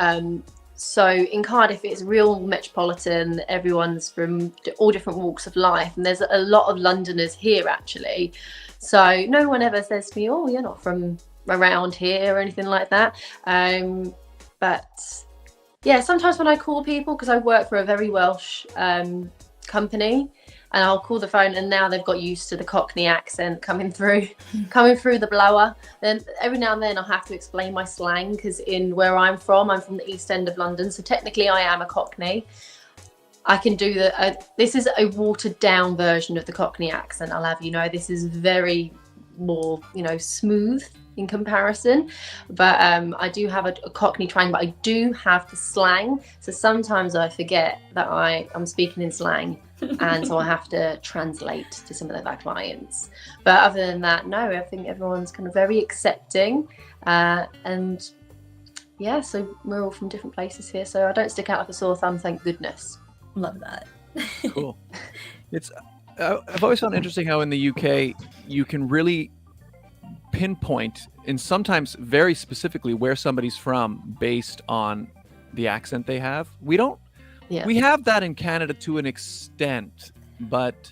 S4: So in Cardiff, it's real metropolitan. Everyone's from all different walks of life. And there's a lot of Londoners here, actually. So no one ever says to me, oh, you're not from around here or anything like that. But yeah, sometimes when I call people, because I work for a very Welsh company, and I'll call the phone, and now they've got used to the Cockney accent coming through the blower. Then every now and then I'll have to explain my slang, because where I'm from the East End of London, so technically I am a Cockney. I can do this is a watered down version of the Cockney accent. I'll have you know, this is very more smooth in comparison, but I do have a Cockney twang, but I do have the slang, so sometimes I forget that I'm speaking in slang, and so I have to translate to some of their clients. But other than that, no, I think everyone's kind of very accepting, and yeah, so we're all from different places here, so I don't stick out like a sore thumb, thank goodness.
S3: Love that.
S1: Cool. I've always found interesting how in the UK you can really pinpoint, and sometimes very specifically, where somebody's from based on the accent they have. We have that in Canada to an extent, but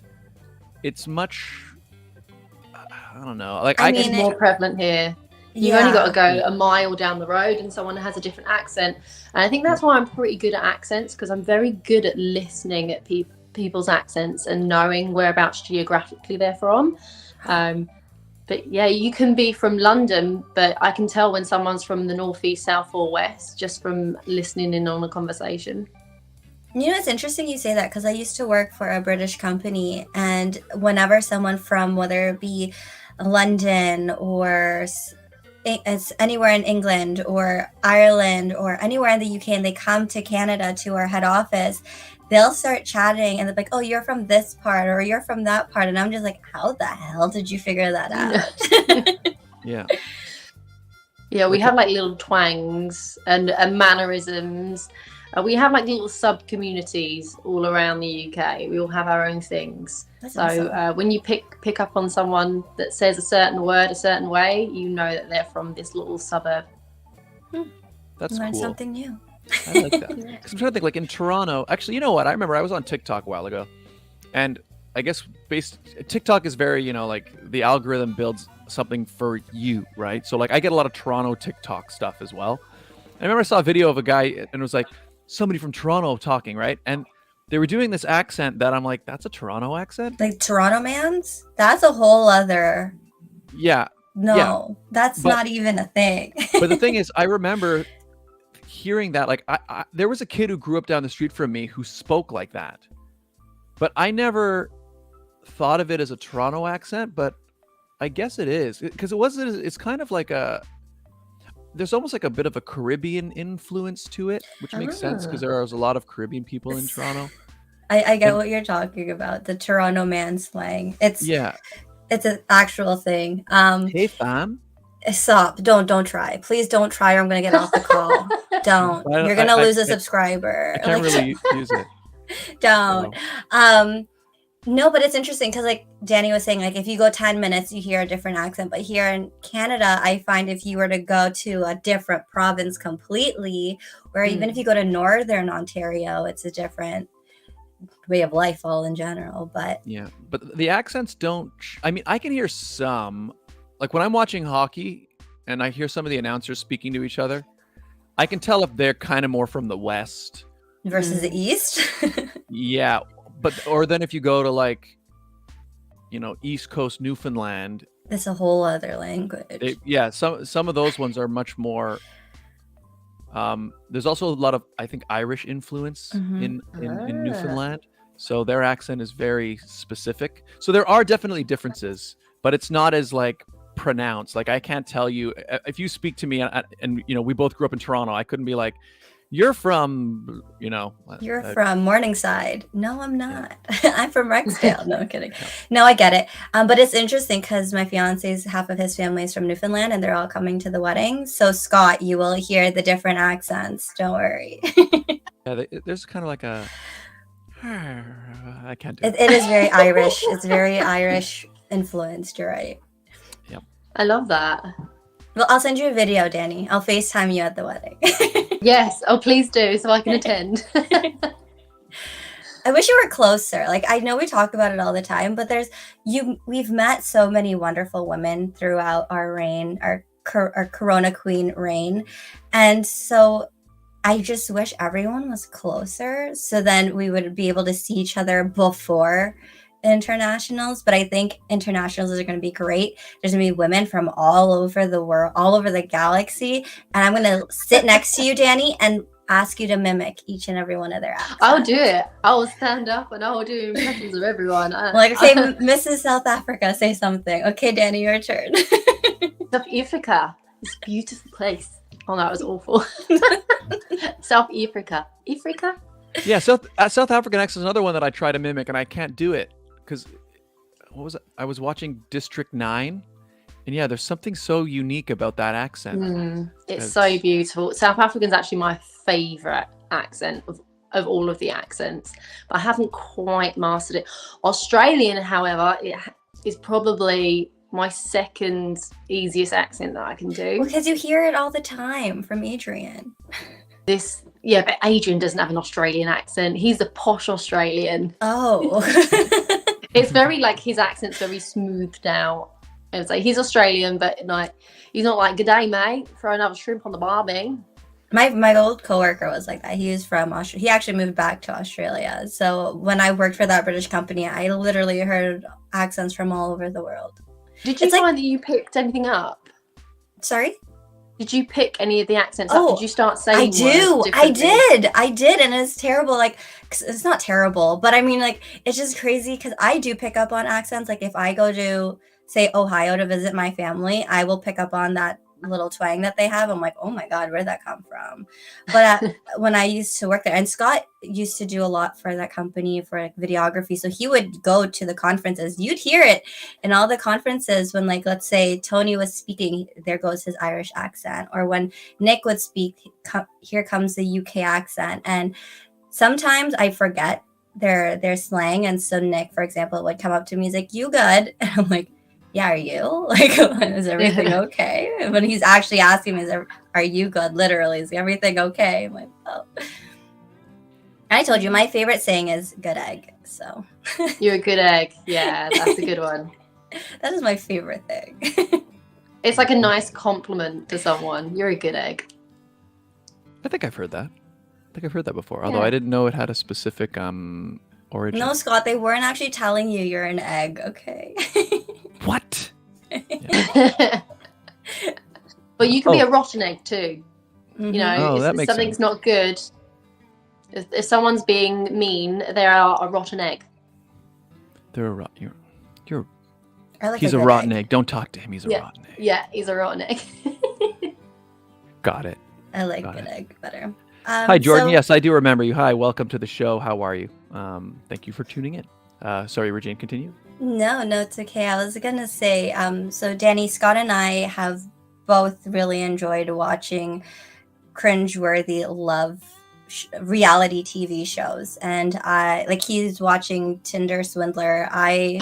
S1: it's much, I don't know,
S4: it's more prevalent here. You've only got to go a mile down the road and someone has a different accent, and I think that's why I'm pretty good at accents, because I'm very good at listening at people's accents and knowing whereabouts geographically they're from. But yeah, you can be from London, but I can tell when someone's from the northeast, south, or west just from listening in on a conversation.
S3: It's interesting you say that, because I used to work for a British company, and whenever someone from, whether it be London or it's anywhere in England or Ireland or anywhere in the UK, and they come to Canada to our head office, they'll start chatting and they're like, oh, you're from this part or you're from that part. And I'm just like, how the hell did you figure that out?
S1: Yeah.
S4: Yeah, we have like little twangs and mannerisms. We have like little sub communities all around the UK. We all have our own things.
S3: That's
S4: So
S3: awesome.
S4: when you pick up on someone that says a certain word a certain way, you know that they're from this little suburb.
S1: That's
S3: Learn
S1: cool.
S3: something new.
S1: I like that. 'Cause I'm trying to think, like in Toronto, actually, you know what? I remember I was on TikTok a while ago, and I guess TikTok is very, like the algorithm builds something for you, right? So like I get a lot of Toronto TikTok stuff as well. I remember I saw a video of a guy and it was like somebody from Toronto talking, right? And they were doing this accent that I'm like, that's a Toronto accent?
S3: Like Toronto mans? That's a whole other.
S1: Yeah.
S3: No, that's
S1: but-
S3: not even a thing.
S1: But the thing is, I remember hearing that, like, there was a kid who grew up down the street from me who spoke like that, but I never thought of it as a Toronto accent, but I guess it is, because it's kind of like there's almost like a bit of a Caribbean influence to it, which makes sense because there is a lot of Caribbean people in Toronto.
S3: I get what you're talking about, the Toronto man slang. It's an actual thing.
S1: Hey fam.
S3: Stop. Don't try. Please don't try or I'm gonna get off the call. Don't. You're gonna lose a subscriber.
S1: I can't really use it.
S3: Don't. No, but it's interesting because like Dani was saying, like if you go 10 minutes, you hear a different accent. But here in Canada, I find if you were to go to a different province completely, or even if you go to Northern Ontario, it's a different way of life all in general. But
S1: but the accents don't. I mean, I can hear some, like when I'm watching hockey and I hear some of the announcers speaking to each other, I can tell if they're kind of more from the West
S3: versus the East.
S1: Yeah. Or then if you go to like, East Coast Newfoundland,
S3: it's a whole other language.
S1: Some of those ones are much more. There's also a lot of, I think, Irish influence in Newfoundland, so their accent is very specific. So there are definitely differences, but it's not as like pronounced. Like I can't tell you if you speak to me and we both grew up in Toronto. I couldn't be like, you're from,
S3: You're from Morningside. No, I'm not. I'm from Rexdale. No, I'm kidding. No, I get it. But it's interesting because my fiance's half of his family is from Newfoundland and they're all coming to the wedding. So Scott, you will hear the different accents. Don't worry.
S1: There's kind of like a, I can't do
S3: it. It is very Irish. It's very Irish influenced. You're right.
S1: Yep.
S4: I love that.
S3: Well, I'll send you a video, Dani. I'll FaceTime you at the wedding.
S4: Yes. Oh, please do so I can attend.
S3: I wish you were closer. Like, I know we talk about it all the time, but we've met so many wonderful women throughout our reign, our Corona Queen reign. And so I just wish everyone was closer so then we would be able to see each other before internationals. But I think internationals are going to be great. There's going to be women from all over the world, all over the galaxy. And I'm going to sit next to you, Dani, and ask you to mimic each and every one of their accents.
S4: I'll do it. I will stand up and I will do impressions of everyone.
S3: Like, say, Mrs. South Africa, say something. Okay, Dani, your turn.
S4: South Africa. This beautiful place. Oh, that was awful. South Africa. Africa?
S1: Yeah, South African accent is another one that I try to mimic and I can't do it. Because what was it? I was watching District 9, and there's something so unique about that accent.
S4: It's so beautiful. South African's actually my favorite accent of all of the accents, but I haven't quite mastered it. Australian, however, it is probably my second easiest accent that I can do.
S3: Because you hear it all the time from Adrian.
S4: But Adrian doesn't have an Australian accent. He's the posh Australian.
S3: Oh.
S4: It's very like his accent's very smoothed out. It's like he's Australian, but like he's not like, "Good day, mate. Throw another shrimp on the barbie."
S3: My old coworker was like that. He is from Australia. He actually moved back to Australia. So when I worked for that British company, I literally heard accents from all over the world.
S4: Did you find that you picked anything up?
S3: Sorry?
S4: Did you pick any of the accents up? Did you start saying
S3: I did, and it's terrible. Like, it's not terrible, but I mean, like, it's just crazy because I do pick up on accents. Like, if I go to, say, Ohio to visit my family, I will pick up on that little twang that they have. I'm like, oh my God, where'd that come from? But when I used to work there, and Scott used to do a lot for that company for like videography. So he would go to the conferences. You'd hear it in all the conferences when, like, let's say Tony was speaking, there goes his Irish accent. Or when Nick would speak, here comes the UK accent. And sometimes I forget their slang. And so Nick, for example, would come up to me, he's like, you good? And I'm like, yeah, are you? Like, is everything okay? And when he's actually asking me, are you good? Literally, is everything okay? I'm like, oh. I told you my favorite saying is good egg. So
S4: You're a good egg. Yeah, that's a good one.
S3: That is my favorite thing.
S4: It's like a nice compliment to someone. You're a good egg.
S1: I think I've heard that. Before, although I didn't know it had a specific origin.
S3: No, Scott, they weren't actually telling you you're an egg, okay?
S1: What?
S4: But you can be a rotten egg too. You know,
S1: that
S4: if
S1: makes
S4: something's
S1: sense.
S4: not good, if someone's being mean, they are a rotten egg.
S1: They're a rotten. You're.
S3: I like
S1: He's a rotten egg. Don't talk to him. He's a rotten egg.
S4: Yeah, he's a rotten egg.
S1: Got it.
S3: I like good egg better.
S1: Hi, Jordan. Yes, I do remember you. Hi, welcome to the show. How are you? Thank you for tuning in. Sorry, Regine, continue.
S3: No, it's okay. I was going to say, so Dani, Scott, and I have both really enjoyed watching cringeworthy love reality TV shows. And he's watching Tinder Swindler. I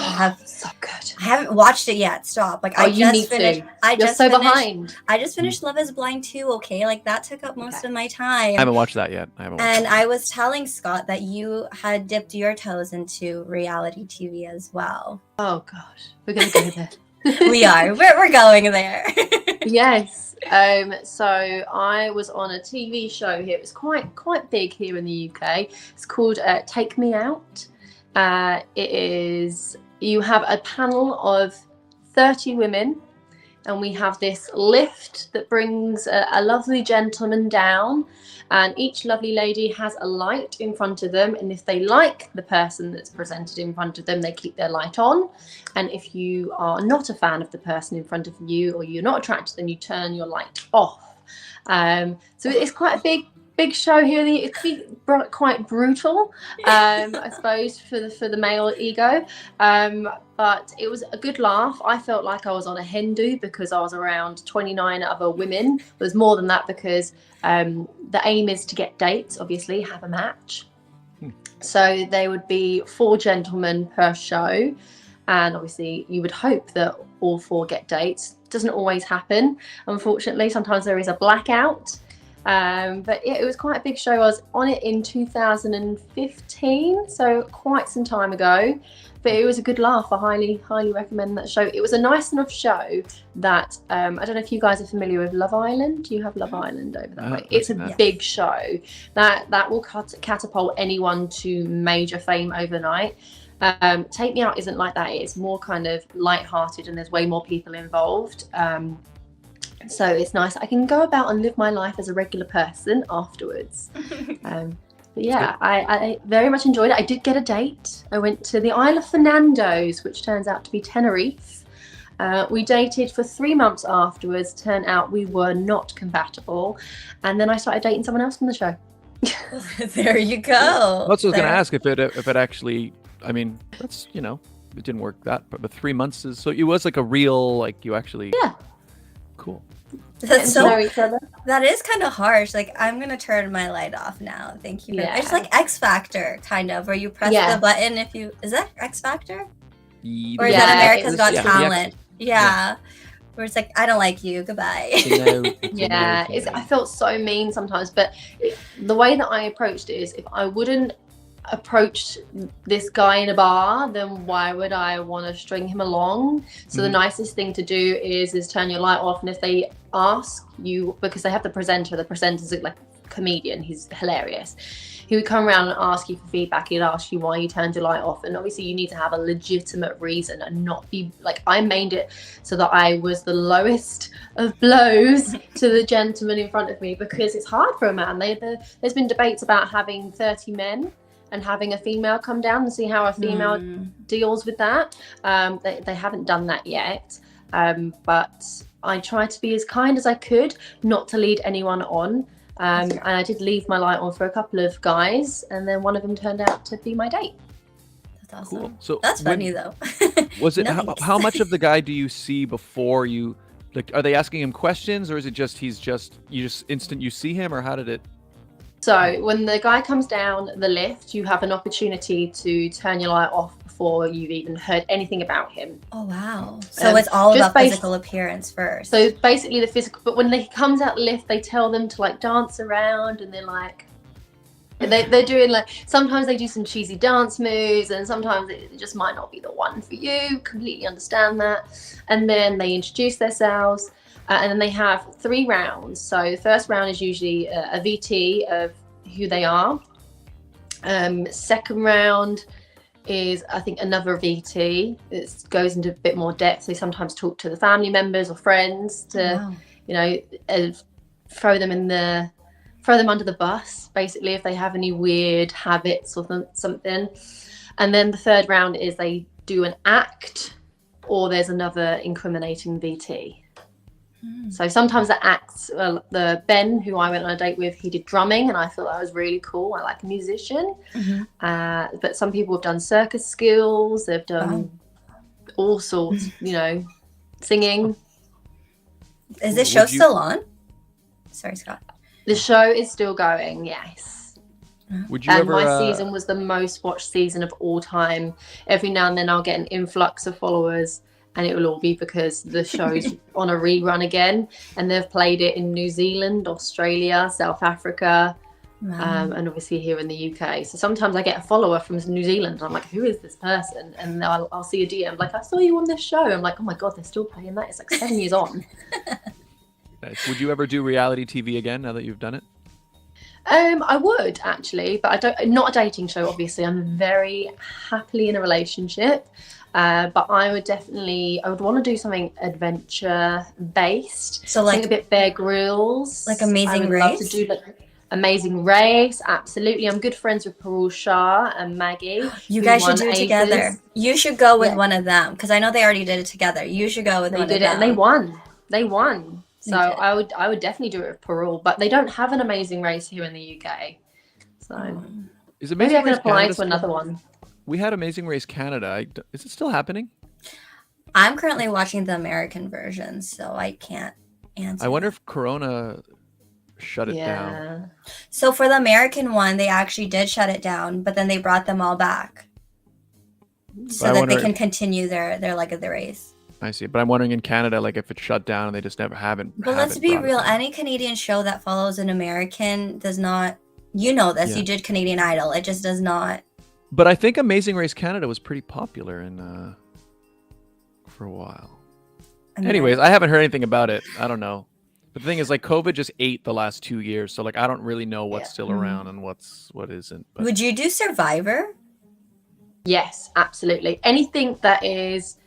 S3: haven't watched it yet. Stop. Like,
S4: you need to. You're so behind.
S3: I just finished Love is Blind 2, okay? Like, that took up most of my time.
S1: I haven't watched that yet.
S3: I was telling Scott that you had dipped your toes into reality TV as well.
S4: Oh, gosh. We're going to go there.
S3: We are. We're going there.
S4: Yes. So I was on a TV show here. It was quite big here in the UK. It's called Take Me Out. You have a panel of 30 women, and we have this lift that brings a lovely gentleman down, and each lovely lady has a light in front of them, and if they like the person that's presented in front of them, they keep their light on, and if you are not a fan of the person in front of you, or you're not attracted, then you turn your light off. So it's quite a big show here. It can be quite brutal, I suppose, for the male ego, but it was a good laugh. I felt like I was on a hen do because I was around 29 other women. There's more than that because the aim is to get dates, obviously, have a match. So there would be 4 gentlemen per show, and obviously you would hope that all 4 get dates. Doesn't always happen, unfortunately. Sometimes there is a blackout. But it was quite a big show. I was on it in 2015, so quite some time ago, but it was a good laugh. I highly recommend that show. It was a nice enough show that I don't know if you guys are familiar with Love Island. Do you have Love Island over that way? It's a big show that will catapult anyone to major fame overnight. Take Me Out isn't like that. It's more kind of lighthearted, and there's way more people involved. So it's nice. I can go about and live my life as a regular person afterwards. But yeah, I very much enjoyed it. I did get a date. I went to the Isle of Fernandos, which turns out to be Tenerife. We dated for 3 months afterwards. Turned out we were not compatible. And then I started dating someone else from the show.
S3: There you go.
S1: That's what I was going to ask if it actually, I mean, that's, it didn't work that, but 3 months is, so it was like a real, like you actually.
S4: Yeah.
S1: Cool.
S3: That's that is kind of harsh. Like, I'm gonna turn my light off now. Thank you. It's like X Factor, kind of, where you press the button if you. Is that X Factor? Or is that America's Got Talent? Yeah. Where it's like, I don't like you. Goodbye.
S4: I felt so mean sometimes, but the way that I approached it is, if I wouldn't approach this guy in a bar, then why would I want to string him along? So the nicest thing to do is turn your light off, and if they ask you, because they have the presenter's like a comedian, he's hilarious, he would come around and ask you for feedback. He'd ask you why you turned your light off, and obviously you need to have a legitimate reason and not be like, I made it so that I was the lowest of blows to the gentleman in front of me, because it's hard for a man. There's been debates about having 30 men and having a female come down and see how a female deals with that. They haven't done that yet. But I tried to be as kind as I could, not to lead anyone on. And I did leave my light on for a couple of guys, and then one of them turned out to be my date.
S3: That's awesome.
S1: Cool. So
S3: that's funny though.
S1: Was it
S3: Nice.
S1: how much of the guy do you see before you, like, are they asking him questions, or is it just you see him, or how did it?
S4: So when the guy comes down the lift, you have an opportunity to turn your light off before you've even heard anything about him.
S3: Oh wow. So it's all
S4: just
S3: about physical appearance first.
S4: So basically the physical, but when he comes out the lift, they tell them to like dance around, and they're like, they're doing like, sometimes they do some cheesy dance moves, and sometimes it just might not be the one for you. Completely understand that. And then they introduce themselves. And then they have 3 rounds. So the first round is usually a VT of who they are. Second round is, I think, another VT. It goes into a bit more depth. They sometimes talk to the family members or friends to, throw them under the bus, basically, if they have any weird habits or something. And then the third round is they do an act, or there's another incriminating VT. So sometimes the acts, the Ben, who I went on a date with, he did drumming, and I thought that was really cool. I like a musician. But some people have done circus skills. They've done all sorts, singing.
S3: Is this show still on? Sorry, Scott.
S4: The show is still going, yes.
S1: Would you
S4: and
S1: ever?
S4: My season was the most watched season of all time. Every now and then I'll get an influx of followers, and it will all be because the show's on a rerun again, and they've played it in New Zealand, Australia, South Africa, and obviously here in the UK. So sometimes I get a follower from New Zealand, and I'm like, who is this person? And I'll see a DM like, I saw you on this show. I'm like, oh my God, they're still playing that. It's like 7 years on.
S1: Nice. Would you ever do reality TV again now that you've done it?
S4: I would actually, but not a dating show, obviously. I'm very happily in a relationship. But I would want to do something adventure based.
S3: So like
S4: a bit Bear Grylls.
S3: Like Amazing Race?
S4: I would love to do like Amazing Race, absolutely. I'm good friends with Parul Shah and Maggie.
S3: You guys should do it together. You should go with one of them, because I know they already did it together. You should go with one of them.
S4: They did it, and they won. So I would definitely do it with Parul, but they don't have an Amazing Race here in the UK. So maybe I can apply to another one.
S1: We had Amazing Race Canada. Is it still happening?
S3: I'm currently watching the American version, so I can't answer.
S1: I wonder if Corona shut it down.
S3: So for the American one, they actually did shut it down, but then they brought them all back so that they can continue their leg of the race.
S1: I see. But I'm wondering in Canada, like if it's shut down and they just haven't.
S3: But let's be real. Any Canadian show that follows an American does not, you know this, you did Canadian Idol. It just does not.
S1: But I think Amazing Race Canada was pretty popular for a while. Anyways, I haven't heard anything about it. I don't know. But the thing is, like, COVID just ate the last 2 years, so like I don't really know what's still around and what isn't. But...
S3: Would you do Survivor?
S4: Yes, absolutely. Anything that is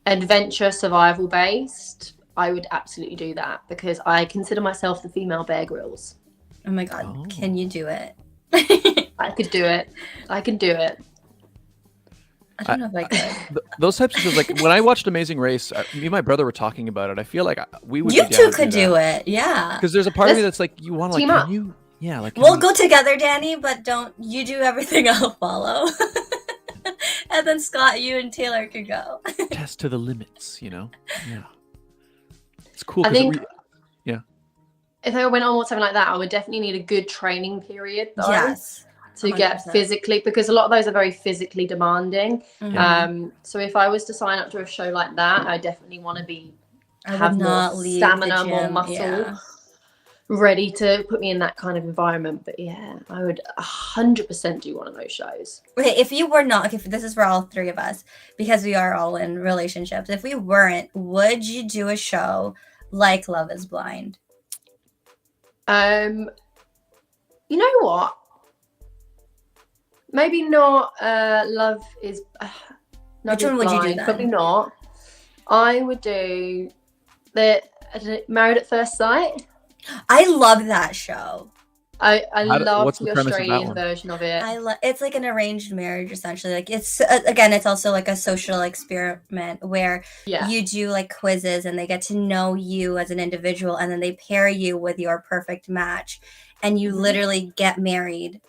S4: adventure survival based, I would absolutely do that, because I consider myself the female Bear Grylls.
S3: Oh my God, can you do it?
S4: I could do it. I can do it.
S3: I don't know if I could.
S1: Those types of shows, like when I watched Amazing Race, me and my brother were talking about it. I feel like we would.
S3: You two could do it, yeah.
S1: Because there's a part of me that's like, you want to, like, can you? Yeah, like.
S3: We'll go together, Dani, but don't you do everything. I'll follow. And then Scott, you and Taylor could go.
S1: Test to the limits, Yeah. It's cool.
S4: I think. If I went on with something like that, I would definitely need a good training period, though.
S3: Yes.
S4: To 100%. Get physically, because a lot of those are very physically demanding. So if I was to sign up to a show like that, I definitely want to have more stamina, more muscle, ready to put me in that kind of environment. But yeah, I would 100% do one of those shows.
S3: Okay, if you were not, if this is for all 3 of us, because we are all in relationships, if we weren't, would you do a show like Love is Blind?
S4: You know what? Maybe not. Love is.
S3: Which one would you do then?
S4: Probably not. I would do the Married at First Sight.
S3: I love that show.
S4: I love
S1: what's
S4: the
S1: the premise of that
S4: Australian
S1: one?
S4: version of it.
S3: It's like an arranged marriage essentially. Like it's again, it's also like a social experiment where
S4: Yeah.
S3: you do like quizzes and they get to know you as an individual, and then they pair you with your perfect match, and you literally get married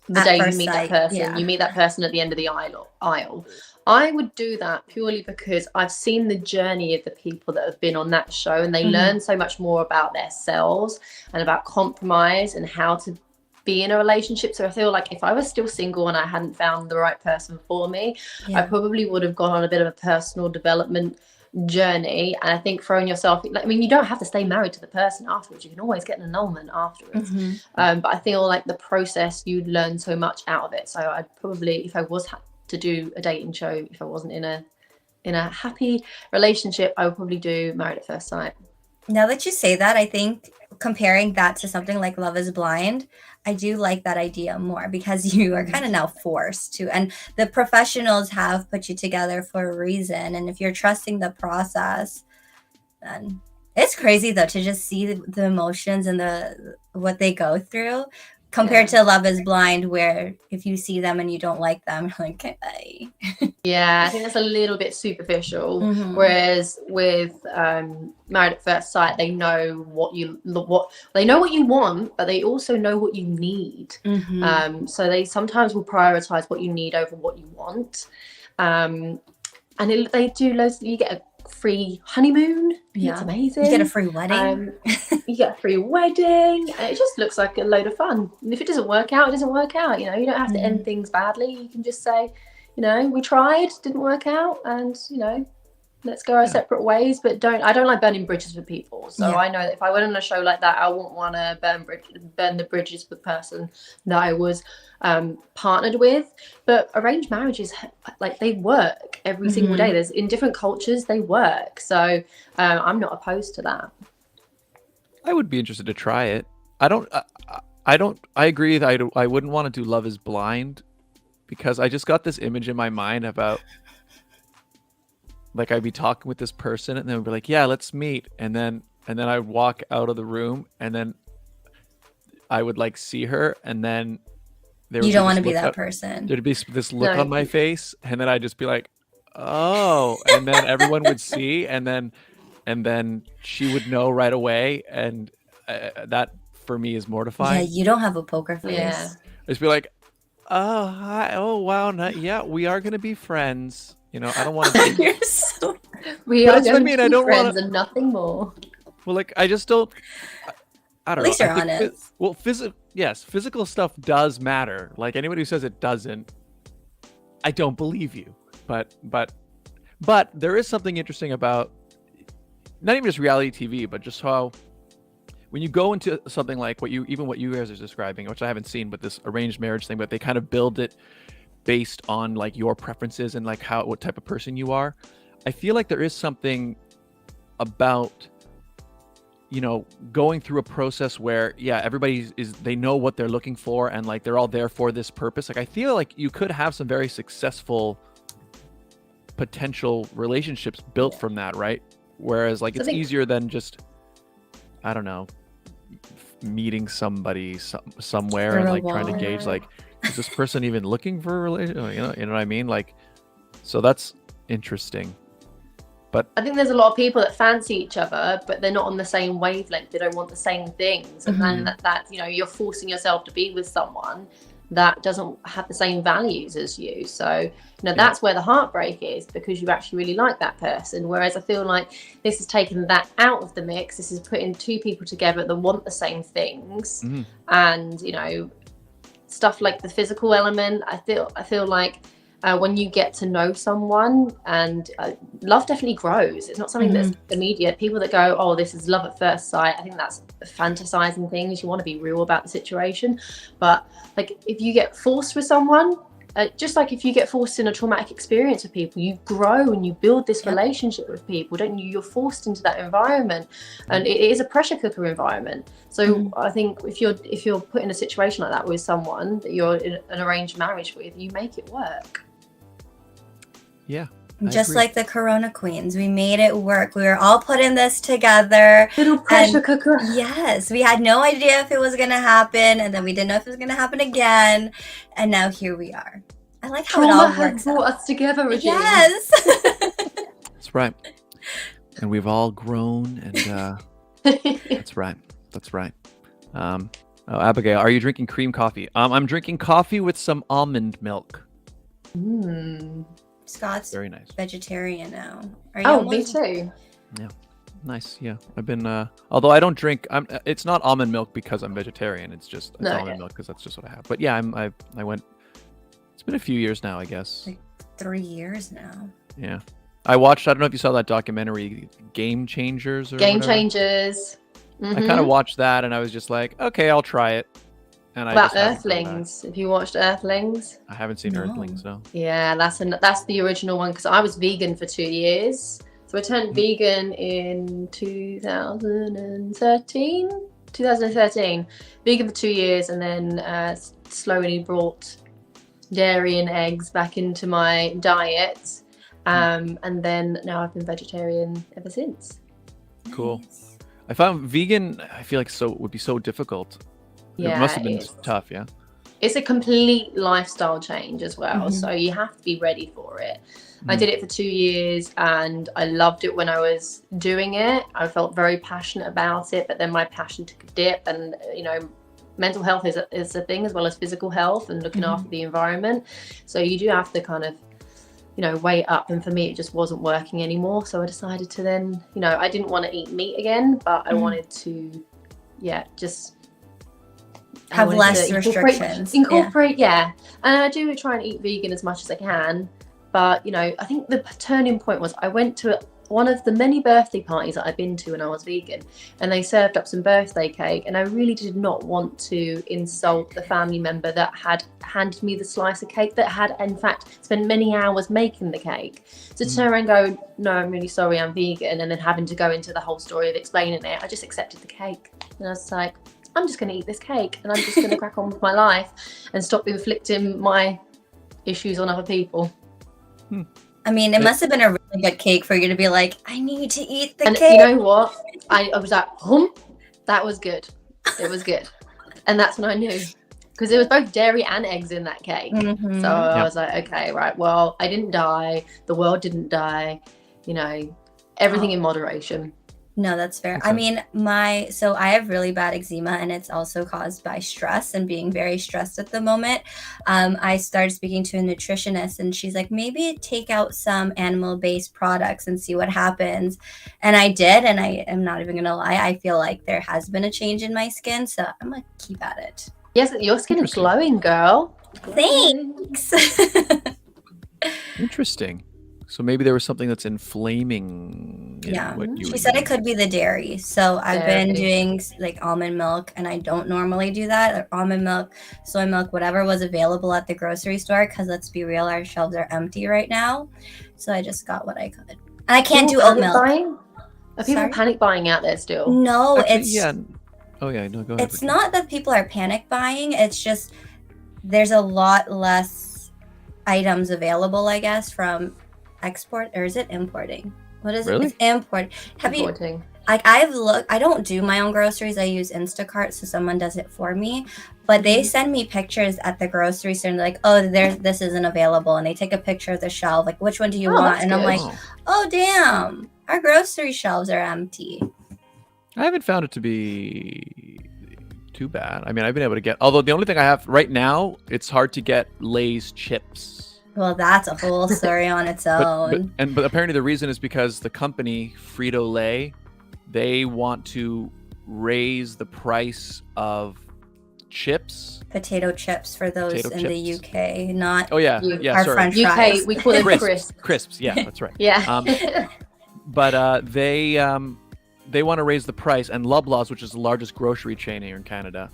S4: The
S3: at
S4: day you
S3: first
S4: meet
S3: sight.
S4: that person,
S3: Yeah.
S4: you meet that person at the end of the aisle. I would do that purely because I've seen the journey of the people that have been on that show, and they learn so much more about themselves and about compromise and how to be in a relationship. So I feel like if I was still single and I hadn't found the right person for me, I probably would have gone on a bit of a personal development journey. And I think throwing yourself, I mean, you don't have to stay married to the person afterwards. You can always get an annulment afterwards. But I feel like the process, you'd learn so much out of it. So I'd probably, if I was to do a dating show, if I wasn't in a happy relationship, I would probably do Married at First Sight.
S3: Now that you say that, I think comparing that to something like Love is Blind, I do like that idea more, because you are kind of now forced to, and the professionals have put you together for a reason. And if you're trusting the process, then it's crazy though to just see the emotions and what they go through compared to Love is Blind, where if you see them and you don't like them, you're like, okay, bye.
S4: Yeah, I think that's a little bit superficial. Whereas with Married at First Sight, they know what you want, but they also know what you need. So they sometimes will prioritize what you need over what you want. And they do loads. You get a free honeymoon. It's amazing.
S3: You get a free wedding.
S4: You get a free wedding, and it just looks like a load of fun. And if it doesn't work out, it doesn't work out. You know, you don't have to end things badly. You can just say, you know, we tried, didn't work out, and you know, let's go our separate ways. But I don't like burning bridges with people. So I know that if I went on a show like that, I wouldn't want to burn the bridges with the person that I was partnered with. But arranged marriages, like, they work every single day. There's in different cultures, they work. So I'm not opposed to that.
S1: I would be interested to try it. I agree that I wouldn't want to do Love is Blind, because I just got this image in my mind about, like, I'd be talking with this person and then we'd be like, yeah, let's meet. And then I'd walk out of the room, and then I would like see her, and then
S3: you don't want to be that person.
S1: There'd be this look on my face, and then I'd just be like, oh, and then everyone would see, and then she would know right away. And that for me is mortifying.
S3: Yeah, you don't have a poker face.
S4: Yeah.
S1: I'd just be like, oh, hi. Oh, wow. Yeah, we are going to be friends. You know, I don't want to be...
S3: You're so...
S4: We
S1: But
S4: are
S1: that's what I
S4: going
S1: mean,
S4: to
S1: I
S4: be
S1: don't
S4: friends
S1: wanna-
S4: and nothing more.
S1: Well, like, I just don't... I don't
S3: At least
S1: know.
S3: you're
S1: I think
S3: honest.
S1: yes, physical stuff does matter. Like, anybody who says it doesn't, I don't believe you. But there is something interesting about not even just reality TV, but just how when you go into something like what you guys are describing, which I haven't seen, but this arranged marriage thing, but they kind of build it based on like your preferences and like what type of person you are. I feel like there is something about, you know, going through a process where, everybody they know what they're looking for, and like they're all there for this purpose. Like, I feel like you could have some very successful potential relationships built from that, right? Whereas like it's easier than just, I don't know, meeting somebody somewhere and like trying to gauge, like, is this person even looking for a relationship? You know what I mean? Like, so that's interesting. But
S4: I think there's a lot of people that fancy each other, but they're not on the same wavelength. They don't want the same things. And then that, you know, you're forcing yourself to be with someone that doesn't have the same values as you. So, you know, that's where the heartbreak is, because you actually really like that person. Whereas I feel like this has taken that out of the mix. This is putting two people together that want the same things. And, you know, stuff like the physical element, I feel like when you get to know someone, and love definitely grows. It's not something that's immediate. People that go, oh, this is love at first sight, I think that's fantasizing things. You want to be real about the situation. But like, if you get forced with someone, just like if you get forced in a traumatic experience with people, you grow and you build this relationship with people, don't you? You're forced into that environment, and it is a pressure cooker environment. So I think if you're put in a situation like that with someone that you're in an arranged marriage with, you make it work.
S1: yeah,
S3: Just
S1: agree.
S3: like the Corona Queens, we made it work. We were all put in this together.
S4: Little pressure
S3: And
S4: cooker.
S3: yes, we had no idea if it was going to happen, and then we didn't know if it was going to happen again, and now here we are. I like how it
S4: Trauma
S3: all
S4: has
S3: works
S4: brought
S3: out.
S4: us together, Regine.
S3: Yes.
S1: That's right. And we've all grown, and that's right. That's right. Oh, Abigail, are you drinking cream coffee? I'm drinking coffee with some almond milk.
S3: Scott's
S1: Very nice.
S3: vegetarian now. Are you
S4: Oh, me
S3: almost-
S4: too.
S1: Nice. Yeah, I've been. Although I don't drink. It's not almond milk because I'm vegetarian. It's just
S4: No,
S1: almond
S4: yeah.
S1: milk because that's just what I have. But yeah, I went. It's been a few years now, I guess.
S3: Like 3 years now.
S1: Yeah. I watched. I don't know if you saw that documentary, Game Changers or
S4: Game
S1: whatever.
S4: Changers.
S1: I kind of watched that and I was just like, okay, I'll try it. And I
S4: About
S1: just haven't gone back.
S4: Earthlings. Have you watched Earthlings?
S1: I haven't seen
S3: No.
S1: Earthlings, so.
S4: Yeah, that's the original one because I was vegan for 2 years. So I turned vegan in 2013. Vegan for 2 years, and then slowly brought dairy and eggs back into my diet. And then now I've been vegetarian ever since.
S1: Cool.
S3: Nice.
S1: I found vegan, I feel like would be so difficult.
S4: Yeah,
S1: it must have been
S4: it's-
S1: tough, yeah.
S4: It's a complete lifestyle change as well,
S3: Mhm.
S4: so you have to be ready for it. I did it for 2 years and I loved it when I was doing it. I felt very passionate about it, but then my passion took a dip, and mental health is a thing as well as physical health and looking after the environment. So you do have to kind of weigh it up, and for me it just wasn't working anymore. So I decided to then, I didn't want to eat meat again, but I wanted to just
S3: Have
S4: wanted
S3: less
S4: to
S3: restrictions.
S4: Incorporate, yeah. And I do try and eat vegan as much as I can. But, I think the turning point was I went to one of the many birthday parties that I've been to when I was vegan, and they served up some birthday cake, and I really did not want to insult the family member that had handed me the slice of cake that had in fact spent many hours making the cake. So to turn around and go, no, I'm really sorry, I'm vegan, and then having to go into the whole story of explaining it, I just accepted the cake. And I was like, I'm just going to eat this cake, and I'm just going to crack on with my life and stop inflicting my issues on other people.
S3: I mean, it must have been a really good cake for you to be like, I need to eat the
S4: And
S3: cake.
S4: you know what? I was like, that was good. It was good. And that's when I knew. Because there was both dairy and eggs in that cake.
S3: Mhm.
S4: So I was like, okay, right. Well, I didn't die. The world didn't die. Everything in moderation.
S3: No, that's fair.
S1: Okay.
S3: I mean, so I have really bad eczema, and it's also caused by stress and being very stressed at the moment. I started speaking to a nutritionist, and she's like, maybe take out some animal-based products and see what happens. And I did, and I am not even gonna lie, I feel like there has been a change in my skin, so I'm gonna keep at it.
S4: Yes, your skin is
S1: Interesting.
S4: glowing, girl.
S3: Thanks.
S1: Interesting. So maybe there was something that's inflaming in
S3: Yeah,
S1: what you
S3: she
S1: were
S3: said it
S1: eating.
S3: could be the dairy. So I've been
S4: Dairy.
S3: doing like almond milk, and I don't normally do that. Or almond milk, soy milk, whatever was available at the grocery store. Because let's be real, our shelves are empty right now. So I just got what I could. And I can't do oat
S4: Panic
S3: milk.
S4: buying? Are people
S3: Sorry?
S4: panic buying out there still?
S3: No,
S1: Actually,
S3: it's
S1: yeah. Oh yeah, no, go ahead.
S3: it's
S1: Ricky.
S3: not that people are panic buying. It's just there's a lot less items available, I guess, from export, or is it importing? What is
S1: Really?
S3: it? It's import. Have you?
S4: Importing.
S3: Like I've looked, I don't do my own groceries. I use Instacart, so someone does it for me. But they send me pictures at the grocery store, and they're like, "Oh, this isn't available," and they take a picture of the shelf. Like, which one do you
S4: Oh,
S3: want?
S4: that's
S3: And I'm
S4: good.
S3: like,
S1: Oh.
S3: "Oh, damn, our grocery shelves are empty."
S1: I haven't found it to be too bad. I mean, I've been able to get. Although the only thing I have right now, it's hard to get Lay's chips.
S3: Well, that's a whole story on its own.
S1: But apparently the reason is because the company Frito-Lay, they want to raise the price of chips.
S3: Potato chips for those
S1: Potato
S3: in the
S1: chips.
S3: UK, not
S1: Oh yeah,
S4: You-
S1: yeah.
S3: our
S1: Sorry,
S3: French
S4: UK,
S3: fries.
S4: we call them
S1: crisps.
S4: crisp.
S1: Crisps. Yeah, that's right.
S4: Yeah.
S1: But they want to raise the price, and Loblaws, which is the largest grocery chain here in Canada,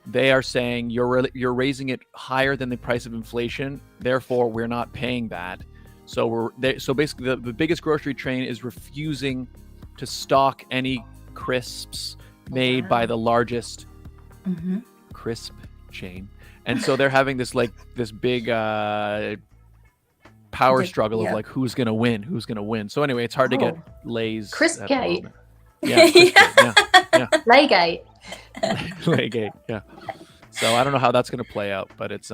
S1: they are saying you're raising it higher than the price of inflation. Therefore, we're not paying that. So so basically, the biggest grocery chain is refusing to stock any crisps made by the largest
S3: Mhm.
S1: crisp chain, and so they're having this big power
S3: The-
S1: struggle
S3: yeah.
S1: of like who's gonna win. So anyway, it's hard to get
S4: Oh.
S1: Lay's
S4: Crisp
S1: at the
S4: gate.
S1: moment. Yeah, Crispgate,
S4: Laygate.
S1: Laygate, yeah. So I don't know how that's gonna play out, but it's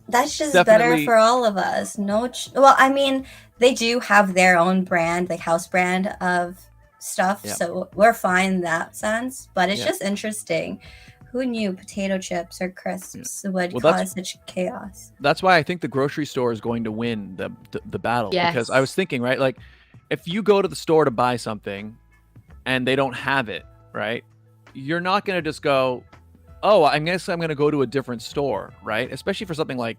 S3: That's just
S1: Definitely-
S3: better for all of us. Well, I mean, they do have their own brand, like house brand of stuff,
S1: Yeah.
S3: so we're fine in that sense. But it's
S1: Yeah.
S3: just interesting. Who knew potato chips or crisps would
S1: Well, that's-
S3: cause such chaos?
S1: that's why I think the grocery store is going to win the battle. Because I
S4: Yes.
S1: was thinking, right, like if you go to the store to buy something and they don't have it, right, you're not going to just go, oh, I guess I'm going to go to a different store, right? Especially for something like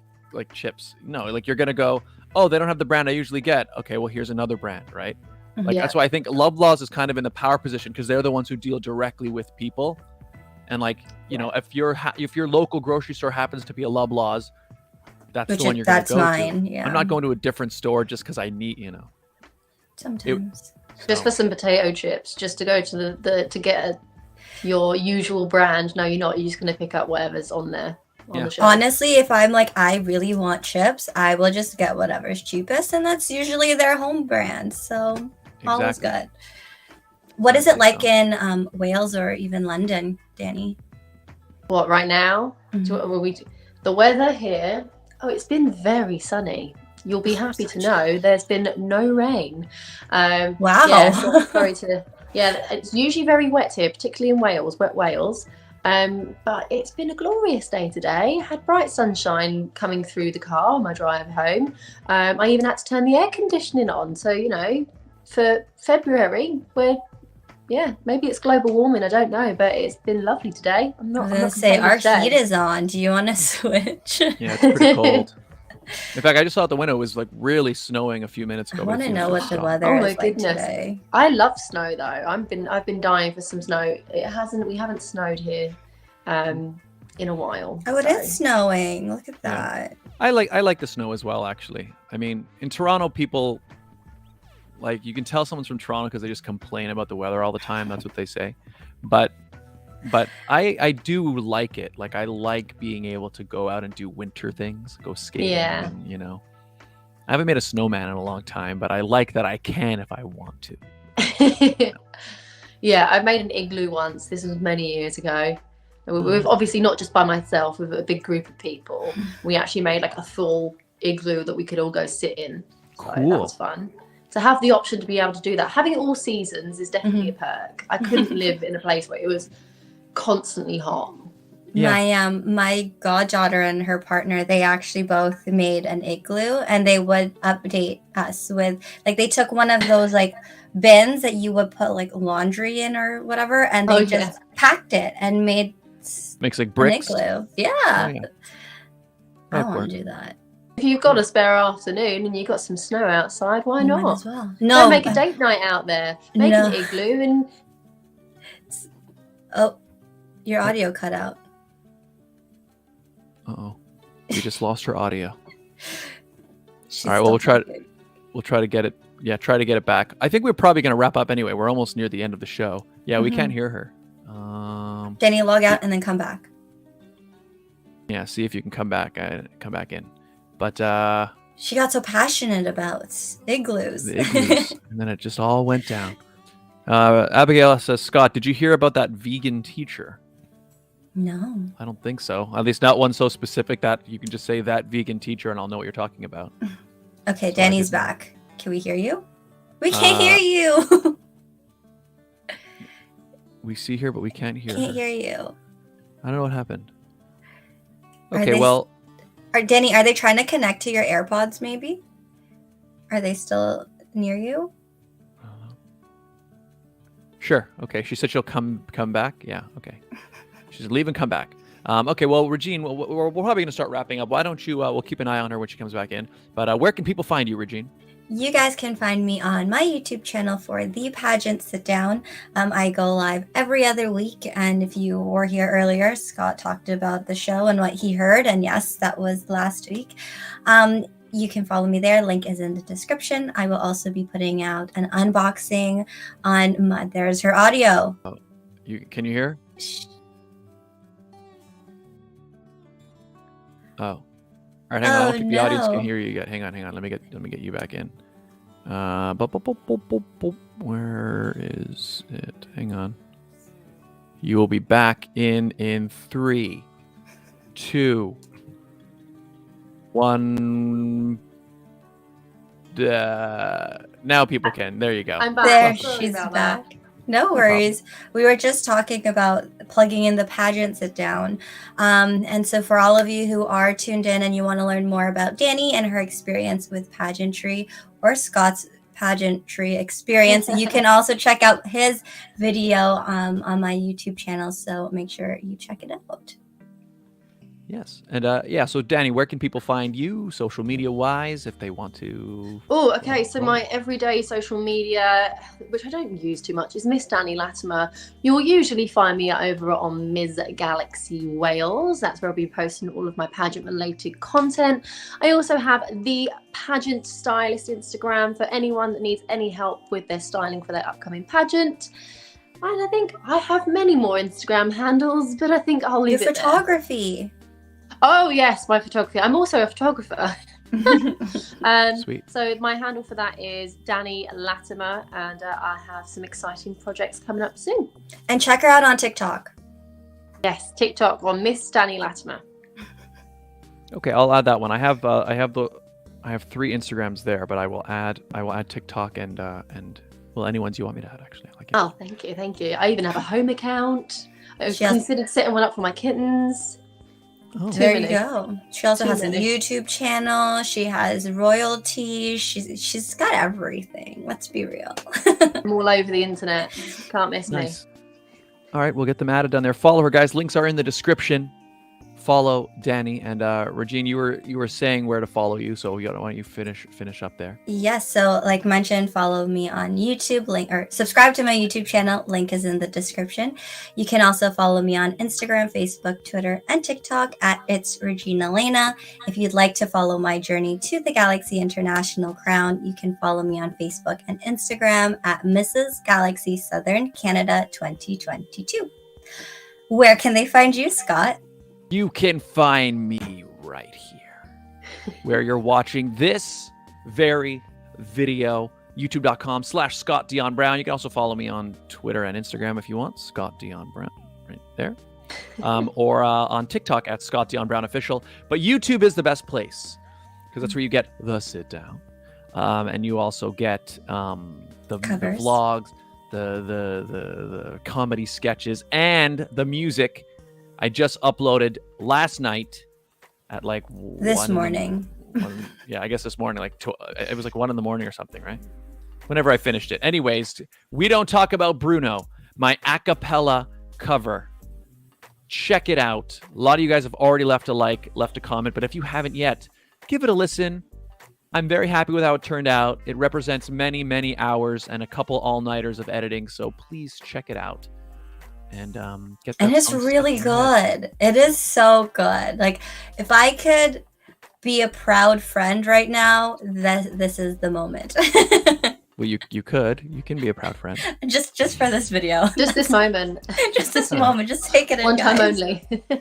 S1: chips. No, like you're going to go, oh, they don't have the brand I usually get. Okay, well, here's another brand, right? Like
S4: Yeah.
S1: that's why I think Loblaws is kind of in the power position because they're the ones who deal directly with people. And like, you know, if your local grocery store happens to be a Loblaws, that's the one you're going to
S3: That's
S1: go
S3: mine.
S1: to.
S3: Yeah.
S1: I'm not going to a different store just because I need, you know.
S3: Sometimes.
S4: Just for some potato chips, just to go to to get your usual brand. No, you're not. You're just going to pick up whatever's on there. On
S1: Yeah.
S4: the shelf.
S3: Honestly, if I'm like, I really want chips, I will just get whatever's cheapest, and that's usually their home brand. So all is
S1: Exactly.
S3: good. What is it
S1: Exactly
S3: like
S1: so.
S3: in Wales or even London, Dani?
S4: What right now? The weather here. Oh, it's been very sunny. You'll be happy to know there's been no rain.
S3: Wow.
S4: Yeah, so sorry to. Yeah, it's usually very wet here, particularly in Wales, wet Wales. But it's been a glorious day today. Had bright sunshine coming through the car on my drive home. I even had to turn the air conditioning on. So, you know, for February, maybe it's global warming. I don't know, but it's been lovely today.
S3: I was gonna say our heat is on. Do you want to switch?
S1: Yeah, it's pretty cold. In fact, I just saw out the window. It was like really snowing a few minutes ago.
S3: I
S1: but
S3: want
S1: it
S3: to
S1: seems
S3: know
S1: to
S3: what
S1: have
S3: the
S1: stopped.
S3: weather
S4: Oh my
S3: is like
S4: goodness.
S3: today.
S4: I love snow though. I've been dying for some snow. We haven't snowed here in a while.
S3: Oh, it
S4: so.
S3: is snowing. Look at
S1: Yeah.
S3: that.
S1: I like the snow as well, actually. I mean, in Toronto, people like you can tell someone's from Toronto because they just complain about the weather all the time. That's what they say. But I do like it. Like I like being able to go out and do winter things, go skating.
S4: Yeah.
S1: And, you know, I haven't made a snowman in a long time, but I like that I can if I want to.
S4: Yeah, I made an igloo once. This was many years ago. We've obviously not just by myself, with a big group of people. We actually made like a full igloo that we could all go sit in. So
S1: Cool.
S4: that was fun. To have the option to be able to do that, having it all seasons is definitely a perk. I couldn't live in a place where it was constantly hot.
S1: Yeah.
S3: My goddaughter and her partner, they actually both made an igloo, and they would update us with like they took one of those like bins that you would put like laundry in or whatever, and they just packed it and made
S1: Makes like
S3: an
S1: bricks.
S3: igloo. Yeah.
S1: Oh, yeah.
S3: I
S1: That
S3: want
S1: works.
S3: to do that.
S4: If you've got a spare afternoon and you've got some snow outside, why
S3: You might
S4: not?
S3: as well.
S4: Don't
S3: No,
S4: make a date night out there. Make
S3: No.
S4: an igloo and
S3: oh, your audio cut out.
S1: Uh-oh. We just lost her audio.
S3: She's
S1: All right, well,
S3: still
S1: we'll
S3: talking.
S1: We'll try to get it. Yeah, try to get it back. I think we're probably going to wrap up anyway. We're almost near the end of the show. Yeah, we can't hear her.
S3: Danny, log out and then come back.
S1: Yeah, see if you can come back in. But
S3: She got so passionate about igloos.
S1: the igloos, and then it just all went down. Abigail says, Scott, did you hear about that vegan teacher?
S3: No.
S1: I don't think so. At least not one so specific that you can just say that vegan teacher and I'll know what you're talking about.
S3: Okay,
S1: So
S3: Danny's
S1: I didn't-
S3: back. Can we hear you? We can't hear you.
S1: We see her, but we can't hear
S3: Can't
S1: her.
S3: hear you.
S1: I don't know what happened.
S3: Are
S1: Okay,
S3: they-
S1: well,
S3: Danny, are they trying to connect to your AirPods maybe? Are they still near you?
S1: sure. Okay, she said she'll come back. Yeah, okay. She's leave and come back. Okay, well, Regine, we're probably going to start wrapping up. Why don't you, we'll keep an eye on her when she comes back in. But where can people find you, Regine?
S3: You guys can find me on my YouTube channel for The Pageant Sit Down. I go live every other week, and if you were here earlier, Scott talked about the show and what he heard, and yes, that was last week. You can follow me there. Link is in the description. I will also be putting out an unboxing on my... There's her audio.
S1: Can you hear? Oh. All right, hang on. I don't
S3: Oh
S1: think the audience can
S3: no.
S1: hear you yet. Hang on. Let me get you back in. Where is it? Hang on. You will be back in 3, 2, 1. Now people can. There you go.
S4: I'm back.
S3: There,
S4: Sorry
S3: she's
S4: about that.
S3: back. No worries. We were just talking about plugging in the pageant sit down. And so for all of you who are tuned in and you want to learn more about Dani and her experience with pageantry or Scott's pageantry experience, you can also check out his video on my YouTube channel. So make sure you check it out.
S1: Yes. And yeah, so Dani, where can people find you social media wise if they want to?
S4: Oh, okay. So my everyday social media, which I don't use too much, is Miss Dani Latimer. You'll usually find me over on Ms. Galaxy Wales. That's where I'll be posting all of my pageant related content. I also have the Pageant Stylist Instagram for anyone that needs any help with their styling for their upcoming pageant. And I think I have many more Instagram handles, but I think I'll leave
S3: Your
S4: it there.
S3: photography.
S4: Oh yes, my photography. I'm also a photographer.
S1: Sweet.
S4: So my handle for that is Dani Latimer, and I have some exciting projects coming up soon.
S3: And check her out on TikTok.
S4: Yes, TikTok on Miss Dani Latimer.
S1: Okay, I'll add that one. I have 3 Instagrams there, but I will add TikTok and well, any ones you want me to add actually. I like it.
S4: Oh, thank you. I even have a home account. I've
S3: She has-
S4: considered setting one up for my kittens.
S1: Oh.
S3: There
S4: many.
S3: you go. She also
S4: Too
S3: has a
S4: many.
S3: YouTube channel. She has royalties. She's got everything. Let's be real.
S4: I'm all over the internet. Can't miss me.
S1: Nice. All right, we'll get them added down there. Follow her, guys. Links are in the description. Follow Dani and Regine. You were saying where to follow you, so why don't you finish up there?
S3: Yes, so like mentioned, follow me on YouTube, link or subscribe to my YouTube channel. Link is in the description. You can also follow me on Instagram, Facebook, Twitter, and TikTok at It's Regine Alaina. If you'd like to follow my journey to the Galaxy International Crown, you can follow me on Facebook and Instagram at Mrs. Galaxy Southern Canada 2022. Where can they find you, Scott?
S1: You can find me right here, where you're watching this very video, youtube.com/Scott Dion Brown. You can also follow me on Twitter and Instagram if you want, Scott Dion Brown, right there, or on TikTok at Scott Dion Brown Official. But YouTube is the best place because that's where you get the sit down, and you also get the vlogs, the comedy sketches, and the music. I just uploaded last night at like
S3: This morning.
S1: Yeah, I guess this morning, it was like 1 a.m. or something, right? Whenever I finished it. Anyways, We Don't Talk About Bruno, my a cappella cover. Check it out. A lot of you guys have already left a comment, but if you haven't yet, give it a listen. I'm very happy with how it turned out. It represents many, many hours and a couple all-nighters of editing, so please check it out. And get that.
S3: And it's
S1: song
S3: really
S1: stuck in your head.
S3: good. It is so good. Like, if I could be a proud friend right now, this is the moment.
S1: Well, you can be a proud friend.
S3: just for this video.
S4: Just this moment.
S3: Just this moment. Just take it in,
S4: One time
S3: guys.
S4: only.
S1: All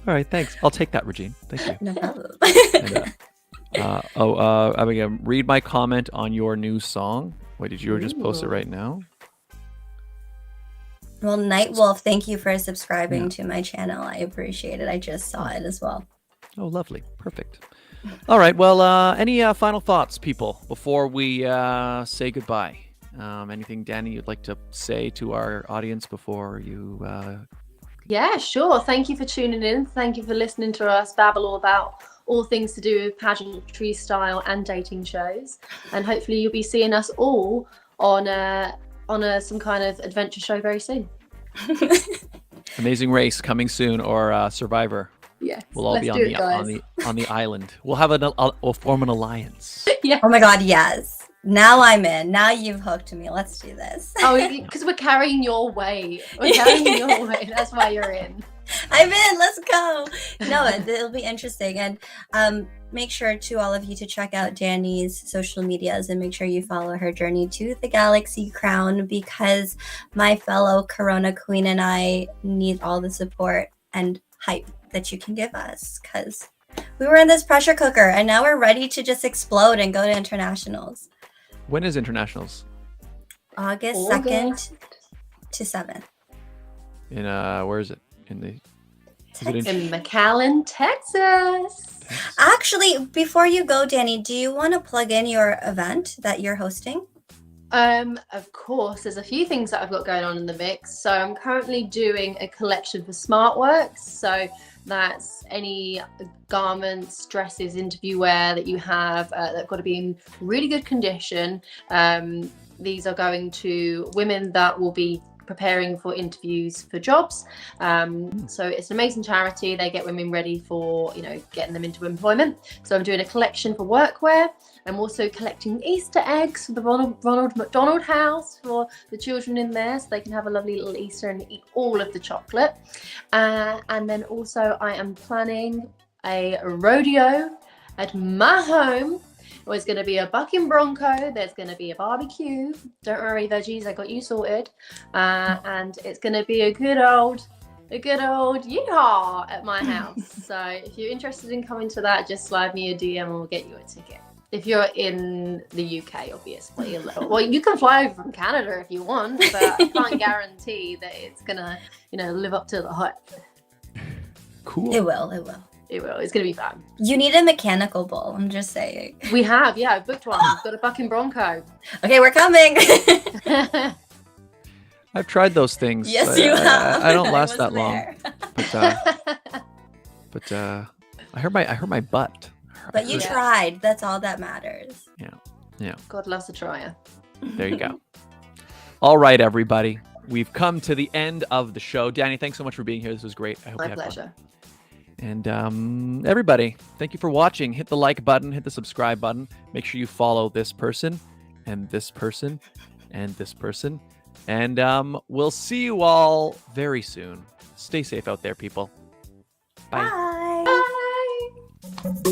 S1: right, thanks. I'll take that, Regine. Thank you.
S3: No problem.
S1: And, I'm gonna read my comment on your new song. Wait, did you just post it right now?
S3: Well, Nightwolf, thank you for subscribing to my channel. I appreciate it. I just saw it as well.
S1: Oh, lovely. Perfect. All right. Well, any final thoughts, people, before we say goodbye? Anything, Dani, you'd like to say to our audience before you...
S4: Yeah, sure. Thank you for tuning in. Thank you for listening to us babble all about all things to do with pageantry style and dating shows. And hopefully you'll be seeing us all on some kind of adventure show very soon.
S1: Amazing Race coming soon, or Survivor.
S4: Yes,
S1: We'll all be on the island. We'll form an alliance.
S4: Yeah.
S3: Oh my God, yes. Now I'm in. Now you've hooked me. Let's do this.
S4: Oh, because we're carrying your weight. We're carrying your weight. That's why you're in.
S3: I'm in. Let's go. No, it'll be interesting. And make sure to all of you to check out Dani's social medias and make sure you follow her journey to the Galaxy Crown, because my fellow Corona Queen and I need all the support and hype that you can give us, because We were in this pressure cooker, and now we're ready to just explode and go to internationals.
S1: When is internationals?
S3: August 2nd to 7th.
S1: In where is it? In the
S4: In McAllen, Texas.
S3: Actually, before you go, Dani, do you want to plug in your event that you're hosting?
S4: Of course, there's a few things that I've got going on in the mix. So I'm currently doing a collection for SmartWorks. So that's any garments, dresses, interview wear that you have that've got to be in really good condition. These are going to women that will be preparing for interviews for jobs. So it's an amazing charity. They get women ready for, getting them into employment. So I'm doing a collection for workwear. I'm also collecting Easter eggs for the Ronald McDonald house for the children in there, so they can have a lovely little Easter and eat all of the chocolate. And then also I am planning a rodeo at my home. There's going to be a bucking bronco. There's going to be a barbecue. Don't worry, veggies, I got you sorted. And it's going to be a good old yeehaw at my house. So if you're interested in coming to that, just slide me a DM and we'll get you a ticket. If you're in the UK, obviously. Well, you can fly over from Canada if you want, but I can't guarantee that it's going to, live up to the hype.
S1: Cool.
S3: It will.
S4: It will. It's going to be fun.
S3: You need a mechanical bull, I'm just saying.
S4: We have, yeah. I've booked one. We've got a bucking bronco.
S3: Okay, we're coming.
S1: I've tried those things.
S3: Yes, you have.
S1: I don't last
S3: was
S1: that
S3: there.
S1: long. But I hurt my butt.
S3: But you tried. That's all that matters.
S1: Yeah.
S4: God loves a trier.
S1: There you go. All right, everybody. We've come to the end of the show. Dani, thanks so much for being here. This was great. I hope
S4: My
S1: you had
S4: pleasure.
S1: fun. And everybody, thank you for watching. Hit the like button, hit the subscribe button. Make sure you follow this person and this person and this person. And we'll see you all very soon. Stay safe out there, people. Bye.
S3: Bye.
S4: Bye.